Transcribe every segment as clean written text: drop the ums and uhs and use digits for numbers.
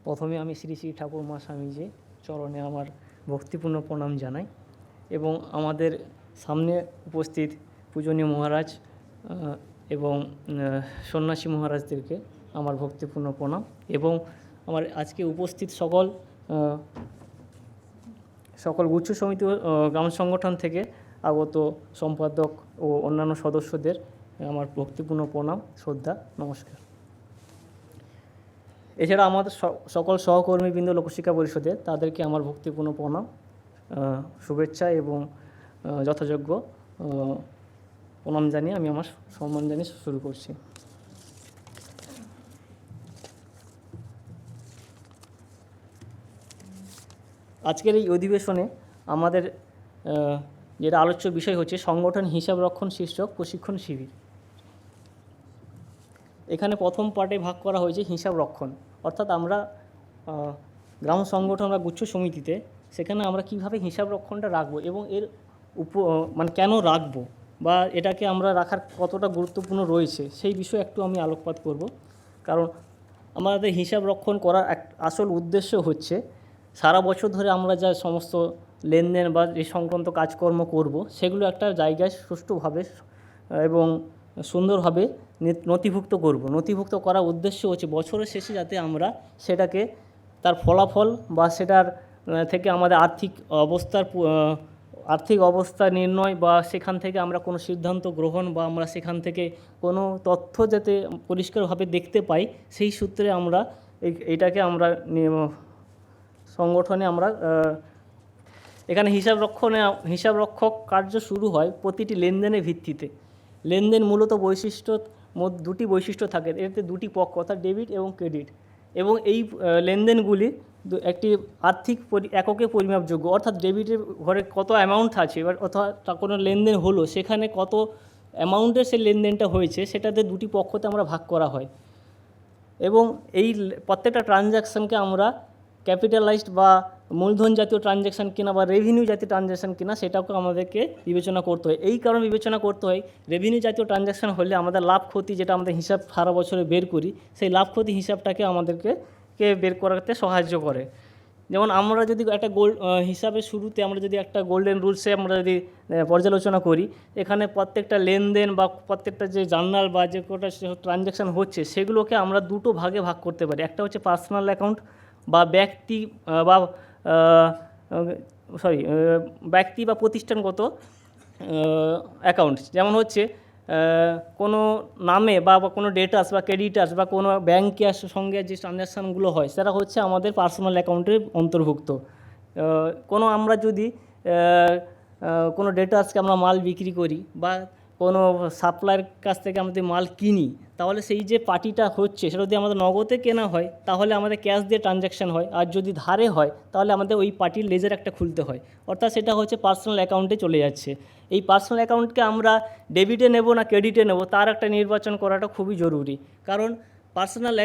প্রথমে আমি শ্রী শ্রী ঠাকুরমা স্বামীজি চরণে আমার ভক্তিপূর্ণ প্রণাম জানাই এবং আমাদের সামনে উপস্থিত পূজনীয় মহারাজ এবং সন্ন্যাসী মহারাজদেরকে আমার ভক্তিপূর্ণ প্রণাম এবং আমার আজকে উপস্থিত সকল গুচ্ছ সমিতি গ্রাম সংগঠন থেকে আগত সম্পাদক ও অন্যান্য সদস্যদের আমার ভক্তিপূর্ণ প্রণাম, শ্রদ্ধা, নমস্কার। এছাড়া আমাদের সকল সহকর্মীবৃন্দ লোকশিক্ষা পরিষদের তাদেরকে আমার ভক্তিপূর্ণ প্রণাম, শুভেচ্ছা এবং যথাযোগ্য প্রণাম জানিয়ে আমি আমার সম্মান জানিয়ে শুরু করছি। আজকের এই অধিবেশনে আমাদের যেটা আলোচ্য বিষয় হচ্ছে সংগঠন হিসাব রক্ষণ শীর্ষক প্রশিক্ষণ শিবির। এখানে প্রথম পার্টে ভাগ করা হয়েছে হিসাব রক্ষণ, অর্থাৎ আমরা গ্রাম সংগঠন বা গুচ্ছ সমিতিতে সেখানে আমরা কিভাবে হিসাব রক্ষণটা রাখবো এবং এর মানে কেন রাখবো বা এটাকে আমরা রাখার কতটা গুরুত্বপূর্ণ রয়েছে সেই বিষয়ে একটু আমি আলোকপাত করব। কারণ আমাদের হিসাব রক্ষণ করার আসল উদ্দেশ্য হচ্ছে সারা বছর ধরে আমরা যা সমস্ত লেনদেন বা এই সংক্রান্ত কাজকর্ম করব সেগুলো একটা জায়গায় সুষ্ঠুভাবে এবং সুন্দরভাবে নথিভুক্ত করব। নথিভুক্ত করার উদ্দেশ্য হচ্ছে বছরের শেষে যাতে আমরা সেটাকে তার ফলাফল বা সেটার থেকে আমাদের আর্থিক অবস্থা নির্ণয় বা সেখান থেকে আমরা কোনো সিদ্ধান্ত গ্রহণ বা আমরা সেখান থেকে কোনো তথ্য যাতে পরিষ্কারভাবে দেখতে পাই, সেই সূত্রে আমরা এইটাকে আমরা সংগঠনে আমরা এখানে হিসাব রক্ষক কার্য শুরু হয় প্রতিটি লেনদেনের ভিত্তিতে। লেনদেন মূলত দুটি বৈশিষ্ট্য থাকে, এতে দুটি পক্ষ অর্থাৎ ডেবিট এবং ক্রেডিট, এবং এই লেনদেনগুলি একটি আর্থিক এককে পরিমাপযোগ্য, অর্থাৎ ডেবিটের ঘরে কত অ্যামাউন্ট আছে এবার অর্থাৎ কোনো লেনদেন হলো সেখানে কত অ্যামাউন্টের সেই লেনদেনটা হয়েছে সেটাতে দুটি পক্ষতে আমরা ভাগ করা হয় এবং এই প্রত্যেকটা ট্রানজ্যাকশানকে আমরা ক্যাপিটালাইজড বা মূলধন জাতীয় ট্রানজ্যাকশান কিনা বা রেভিনিউ জাতীয় ট্রানজ্যাকশান কিনা সেটাকে আমাদেরকে বিবেচনা করতে হয়। এই কারণে বিবেচনা করতে হয় রেভিনিউ জাতীয় ট্রানজ্যাকশান হলে আমাদের লাভ ক্ষতি যেটা আমাদের হিসাব সারা বছরে বের করি সেই লাভ ক্ষতি হিসাবটাকে আমাদেরকে বের করাতে সাহায্য করে। যেমন আমরা যদি একটা হিসাবের শুরুতে আমরা যদি একটা গোল্ডেন রুলসে আমরা যদি পর্যালোচনা করি, এখানে প্রত্যেকটা লেনদেন বা প্রত্যেকটা যে জার্নাল বা যে কটা ট্রানজ্যাকশান হচ্ছে সেগুলোকে আমরা দুটো ভাগে ভাগ করতে পারি। একটা হচ্ছে পার্সোনাল অ্যাকাউন্ট বা ব্যক্তি বা প্রতিষ্ঠানগত অ্যাকাউন্ট, যেমন হচ্ছে কোনো নামে বা কোনো ডেটাস বা ক্রেডিটার্স বা কোনো ব্যাংকের সঙ্গে যে ট্রানজ্যাকশানগুলো হয় সেটা হচ্ছে আমাদের পার্সোনাল অ্যাকাউন্টের অন্তর্ভুক্ত। আমরা যদি কোনো ডেটার্সকে আমরা মাল বিক্রি করি বা কোনো সাপ্লায়ার কাছ থেকে আমাদের মাল কিনি, তাহলে সেই যে পার্টিটা হচ্ছে সেটা যদি আমাদের নগদে কেনা হয় তাহলে আমাদের ক্যাশ দিয়ে ট্রানজ্যাকশান হয়, আর যদি ধারে হয় তাহলে আমাদের ওই পার্টির লেজার একটা খুলতে হয়, অর্থাৎ সেটা হচ্ছে পার্সোনাল অ্যাকাউন্টে চলে যাচ্ছে। এই পার্সোনাল অ্যাকাউন্টকে আমরা ডেবিটে নেব না ক্রেডিটে নেব তার একটা নির্বাচন করাটা খুবই জরুরি। কারণ পার্সোনাল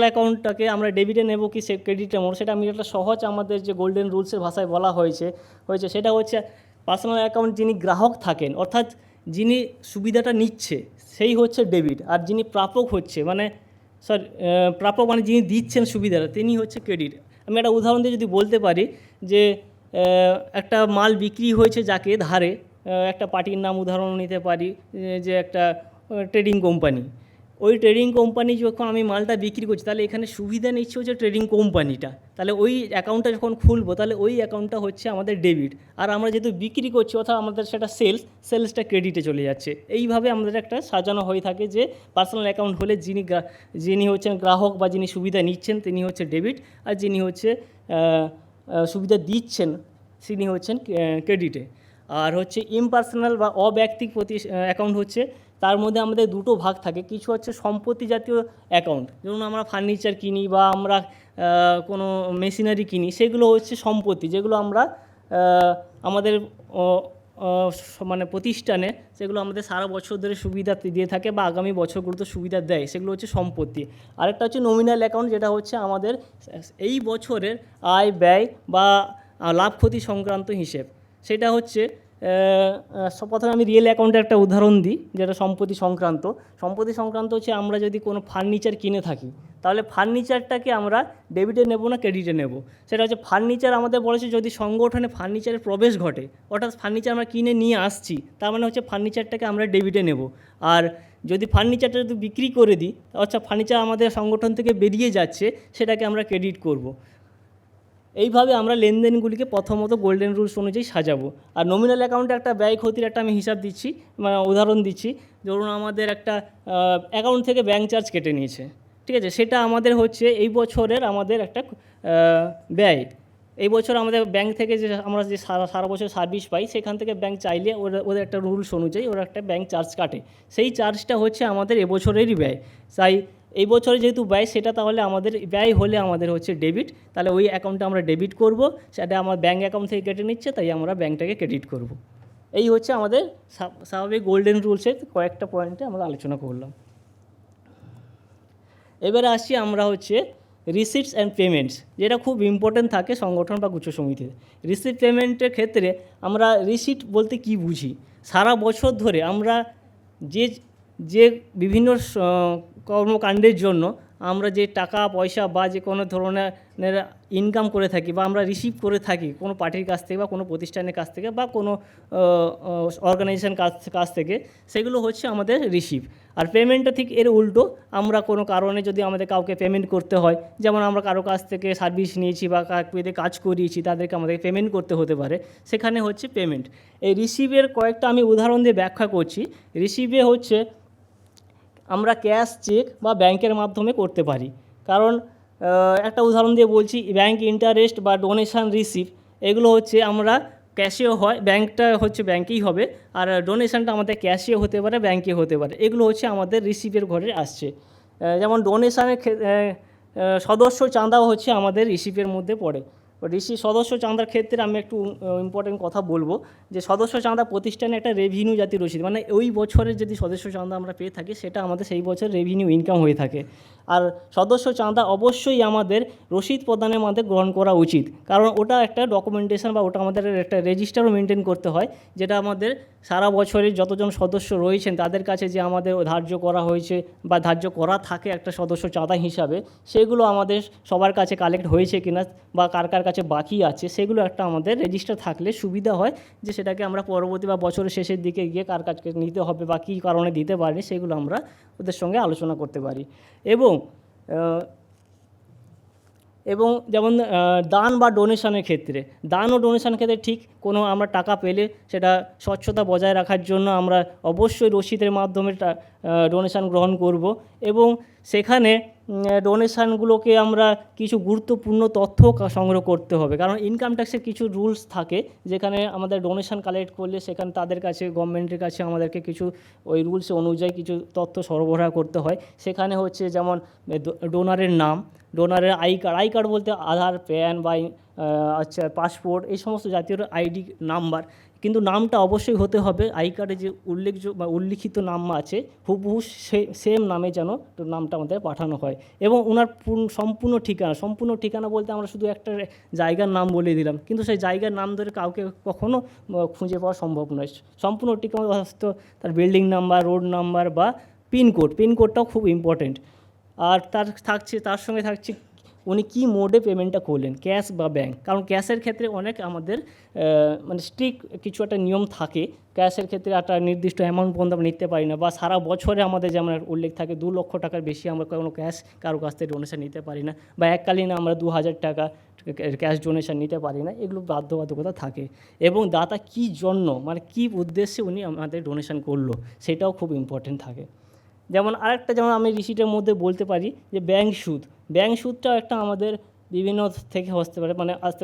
অ্যাকাউন্টটাকে আমরা ডেবিটে নেব কি সে ক্রেডিটে নেব, সেটা আমি একটা সহজ আমাদের যে গোল্ডেন রুলসের ভাষায় বলা হয়েছে সেটা হচ্ছে পার্সোনাল অ্যাকাউন্ট যিনি গ্রাহক থাকেন অর্থাৎ যিনি সুবিধাটা নিচ্ছে সেই হচ্ছে ডেবিট, আর যিনি প্রাপক মানে যিনি দিচ্ছেন সুবিধাটা তিনি হচ্ছে ক্রেডিট। আমি একটা উদাহরণ দিয়ে যদি বলতে পারি যে একটা মাল বিক্রি হয়েছে যাকে ধারে, একটা পার্টির নাম উদাহরণ নিতে পারি যে একটা ট্রেডিং কোম্পানি, ওই ট্রেডিং কোম্পানি যখন আমি মালটা বিক্রি করছি তাহলে এখানে সুবিধা নিচ্ছে হচ্ছে ট্রেডিং কোম্পানিটা, তাহলে ওই অ্যাকাউন্টটা যখন খুলবো তাহলে ওই অ্যাকাউন্টটা হচ্ছে আমাদের ডেবিট, আর আমরা যেহেতু বিক্রি করছি অর্থাৎ আমাদের সেটা সেলসটা ক্রেডিটে চলে যাচ্ছে। এইভাবে আমাদের একটা সাজানো হয়ে থাকে যে পার্সোনাল অ্যাকাউন্ট হলে যিনি হচ্ছেন গ্রাহক বা যিনি সুবিধা নিচ্ছেন তিনি হচ্ছে ডেবিট, আর যিনি হচ্ছে সুবিধা দিচ্ছেন তিনি হচ্ছেন ক্রেডিটে। আর হচ্ছে ইমপার্সোনাল বা অব্যক্তিক অ্যাকাউন্ট হচ্ছে তার মধ্যে আমাদের দুটো ভাগ থাকে, কিছু হচ্ছে সম্পত্তি জাতীয় অ্যাকাউন্ট, যেমন আমরা ফার্নিচার কিনি বা আমরা কোনো মেশিনারি কিনি, সেগুলো হচ্ছে সম্পত্তি যেগুলো আমরা আমাদের মানে প্রতিষ্ঠানে সেগুলো আমাদের সারা বছর ধরে সুবিধা দিয়ে থাকে বা আগামী বছরগুলোতে সুবিধা দেয়, সেগুলো হচ্ছে সম্পত্তি। আরেকটা হচ্ছে নমিনাল অ্যাকাউন্ট, যেটা হচ্ছে আমাদের এই বছরের আয় ব্যয় বা লাভ ক্ষতি সংক্রান্ত হিসেব, সেটা হচ্ছে প্রথমে আমি রিয়েল অ্যাকাউন্টের একটা উদাহরণ দিই, যেটা সম্পত্তি সংক্রান্ত। সম্পত্তি সংক্রান্ত হচ্ছে আমরা যদি কোনো ফার্নিচার কিনে থাকি, তাহলে ফার্নিচারটাকে আমরা ডেবিটে নেব না ক্রেডিটে নেব। সেটা হচ্ছে ফার্নিচার আমাদের বলেছে যদি সংগঠনে ফার্নিচারের প্রবেশ ঘটে, অর্থাৎ ফার্নিচার আমরা কিনে নিয়ে আসছি, তার মানে হচ্ছে ফার্নিচারটাকে আমরা ডেবিটে নেব। আর যদি ফার্নিচারটা যদি বিক্রি করে দিই, অর্থাৎ ফার্নিচার আমাদের সংগঠন থেকে বেরিয়ে যাচ্ছে, সেটাকে আমরা ক্রেডিট করব। এইভাবে আমরা লেনদেনগুলিকে প্রথমত গোল্ডেন রুলস অনুযায়ী সাজাবো। আর নমিনাল অ্যাকাউন্টে একটা ব্যয় ক্ষতির একটা আমি হিসাব দিচ্ছি, মানে উদাহরণ দিচ্ছি। ধরুন আমাদের একটা অ্যাকাউন্ট থেকে ব্যাঙ্ক চার্জ কেটে নিয়েছে, ঠিক আছে, সেটা আমাদের হচ্ছে এই বছরের আমাদের একটা ব্যয়। এই বছর আমাদের ব্যাঙ্ক থেকে যে আমরা যে সারা বছর সার্ভিস পাই, সেখান থেকে ব্যাঙ্ক চাইলে ওদের একটা রুলস অনুযায়ী ওরা একটা ব্যাঙ্ক চার্জ কাটে, সেই চার্জটা হচ্ছে আমাদের এবছরেরই ব্যয়। তাই এই বছরে যেহেতু ব্যয়, সেটা তাহলে আমাদের ব্যয় হলে আমাদের হচ্ছে ডেবিট, তাহলে ওই অ্যাকাউন্টটা আমরা ডেবিট করব, সেটা আমার ব্যাঙ্ক অ্যাকাউন্ট থেকে কেটে নিচ্ছে, তাই আমরা ব্যাঙ্কটাকে ক্রেডিট করব। এই হচ্ছে আমাদের স্বাভাবিক গোল্ডেন রুলসের কয়েকটা পয়েন্টে আমরা আলোচনা করলাম। এবারে আসছি আমরা হচ্ছে রিসিপ্টস অ্যান্ড পেমেন্টস, যেটা খুব ইম্পর্টেন্ট থাকে সংগঠন বা গুচ্ছ সমিতিতে। রিসিপ্ট পেমেন্টের ক্ষেত্রে আমরা রিসিপ্ট বলতে কি বুঝি? সারা বছর ধরে আমরা যে যে বিভিন্ন কর্মকাণ্ডের জন্য আমরা যে টাকা পয়সা বা যে কোনো ধরনের ইনকাম করে থাকি বা আমরা রিসিভ করে থাকি কোনো পার্টির কাছ থেকে বা কোনো প্রতিষ্ঠানের কাছ থেকে বা কোনো অর্গানাইজেশন কাছ থেকে, সেগুলো হচ্ছে আমাদের রিসিভ। আর পেমেন্টটা ঠিক এর উল্টো, আমরা কোনো কারণে যদি আমাদের কাউকে পেমেন্ট করতে হয়, যেমন আমরা কারো কাছ থেকে সার্ভিস নিয়েছি বা কাউকে কাজ করিয়েছি, তাদেরকে আমাদেরকে পেমেন্ট করতে হতে পারে, সেখানে হচ্ছে পেমেন্ট। এই রিসিভের কয়েকটা আমি উদাহরণ দিয়ে ব্যাখ্যা করছি। রিসিভে হচ্ছে আমরা ক্যাশ, চেক বা ব্যাংকের মাধ্যমে করতে পারি। কারণ একটা উদাহরণ দিয়ে বলছি, ব্যাংক ইন্টারেস্ট বা ডোনেশান রিসিভ, এগুলো হচ্ছে আমরা ক্যাশেও হয়, ব্যাংকটা হচ্ছে ব্যাংকেই হবে, আর ডোনেশানটা আমাদের ক্যাশেও হতে পারে, ব্যাংকে হতে পারে। এগুলো হচ্ছে আমাদের রিসিভের ঘরে আসছে। যেমন ডোনেশানের সদস্য চাঁদাও হচ্ছে আমাদের রিসিভের মধ্যে পড়ে। সদস্য চাঁদার ক্ষেত্রে আমি একটু ইম্পর্টেন্ট কথা বলবো, যে সদস্য চাঁদা প্রতিষ্ঠানে একটা রেভিনিউ জাতীয় রসিদ, মানে ওই বছরের যদি সদস্য চাঁদা আমরা পেয়ে থাকি, সেটা আমাদের সেই বছর রেভিনিউ ইনকাম হয়ে থাকে। আর সদস্য চাঁদা অবশ্যই আমাদের রসিদ প্রদানের মধ্যে গ্রহণ করা উচিত, কারণ ওটা একটা ডকুমেন্টেশন বা ওটা আমাদের একটা রেজিস্টারও মেনটেন করতে হয়, যেটা আমাদের সারা বছরের যতজন সদস্য রয়েছেন তাদের কাছে যে আমাদের ধার্য করা হয়েছে বা ধার্য করা থাকে একটা সদস্য চাঁদা হিসাবে, সেগুলো আমাদের সবার কাছে কালেক্ট হয়েছে কিনা বা কার কার কাছে বাকি আছে, সেগুলো একটা আমাদের রেজিস্টার থাকলে সুবিধা হয়, যে সেটাকে আমরা পরবর্তী বা বছরের শেষের দিকে গিয়ে কার কাছে নিতে হবে বা কী কারণে দিতে পারি, সেগুলো আমরা ওদের সঙ্গে আলোচনা করতে পারি। এবং যেমন দান বা ডোনেশনের ক্ষেত্রে, দান ও ডোনেশনের ক্ষেত্রে ঠিক কোনো আমরা টাকা পেলে সেটা স্বচ্ছতা বজায় রাখার জন্য আমরা অবশ্যই রসিদের মাধ্যমে ডোনেশান গ্রহণ করব, এবং সেখানে ডোনেশানগুলোকে আমরা কিছু গুরুত্বপূর্ণ তথ্য সংগ্রহ করতে হবে, কারণ ইনকাম ট্যাক্সের কিছু রুলস থাকে, যেখানে আমাদের ডোনেশান কালেক্ট করলে সেখানে তাদের কাছে, গভর্নমেন্টের কাছে আমাদেরকে কিছু ওই রুলস অনুযায়ী কিছু তথ্য সরবরাহ করতে হয়। সেখানে হচ্ছে যেমন ডোনারের নাম, ডোনারের আই কার্ড বলতে আধার, প্যান বা আচ্ছা পাসপোর্ট, এই সমস্ত জাতীয় আইডি নাম্বার, কিন্তু নামটা অবশ্যই হতে হবে আই কার্ডে যে উল্লিখিত নাম আছে হুবহু সেম নামে যেন নামটা আমাদের পাঠানো হয়, এবং ওনার সম্পূর্ণ ঠিকানা বলতে আমরা শুধু একটা জায়গার নাম বলে দিলাম, কিন্তু সেই জায়গার নাম ধরে কাউকে কখনো খুঁজে পাওয়া সম্ভব নয়। সম্পূর্ণ ঠিকানা তার বিল্ডিং নাম্বার, রোড নাম্বার বা পিনকোডটাও খুব ইম্পর্টেন্ট। আর তার সঙ্গে থাকছে উনি কী মোডে পেমেন্টটা করলেন, ক্যাশ বা ব্যাঙ্ক, কারণ ক্যাশের ক্ষেত্রে অনেক আমাদের মানে স্ট্রিক্ট কিছু একটা নিয়ম থাকে। ক্যাশের ক্ষেত্রে একটা নির্দিষ্ট অ্যামাউন্ট পর্যন্ত আমরা নিতে পারি না, বা সারা বছরে আমাদের যেমন উল্লেখ থাকে 2 লক্ষ টাকার বেশি আমরা কোনো ক্যাশ কারো কাছ থেকে ডোনেশন নিতে পারি না, বা এককালীন আমরা 2000 টাকা ক্যাশ ডোনেশন নিতে পারি না, এগুলো বাধ্যবাধকতা থাকে। এবং দাতা কী জন্য, মানে কী উদ্দেশ্যে উনি আমাদের ডোনেশন করলো, সেটাও খুব ইম্পর্টেন্ট থাকে। যেমন যেমন আমি রিসিটের মধ্যে বলতে পারি যে ব্যাঙ্ক সুদটাও একটা আমাদের বিভিন্ন থেকে আসতে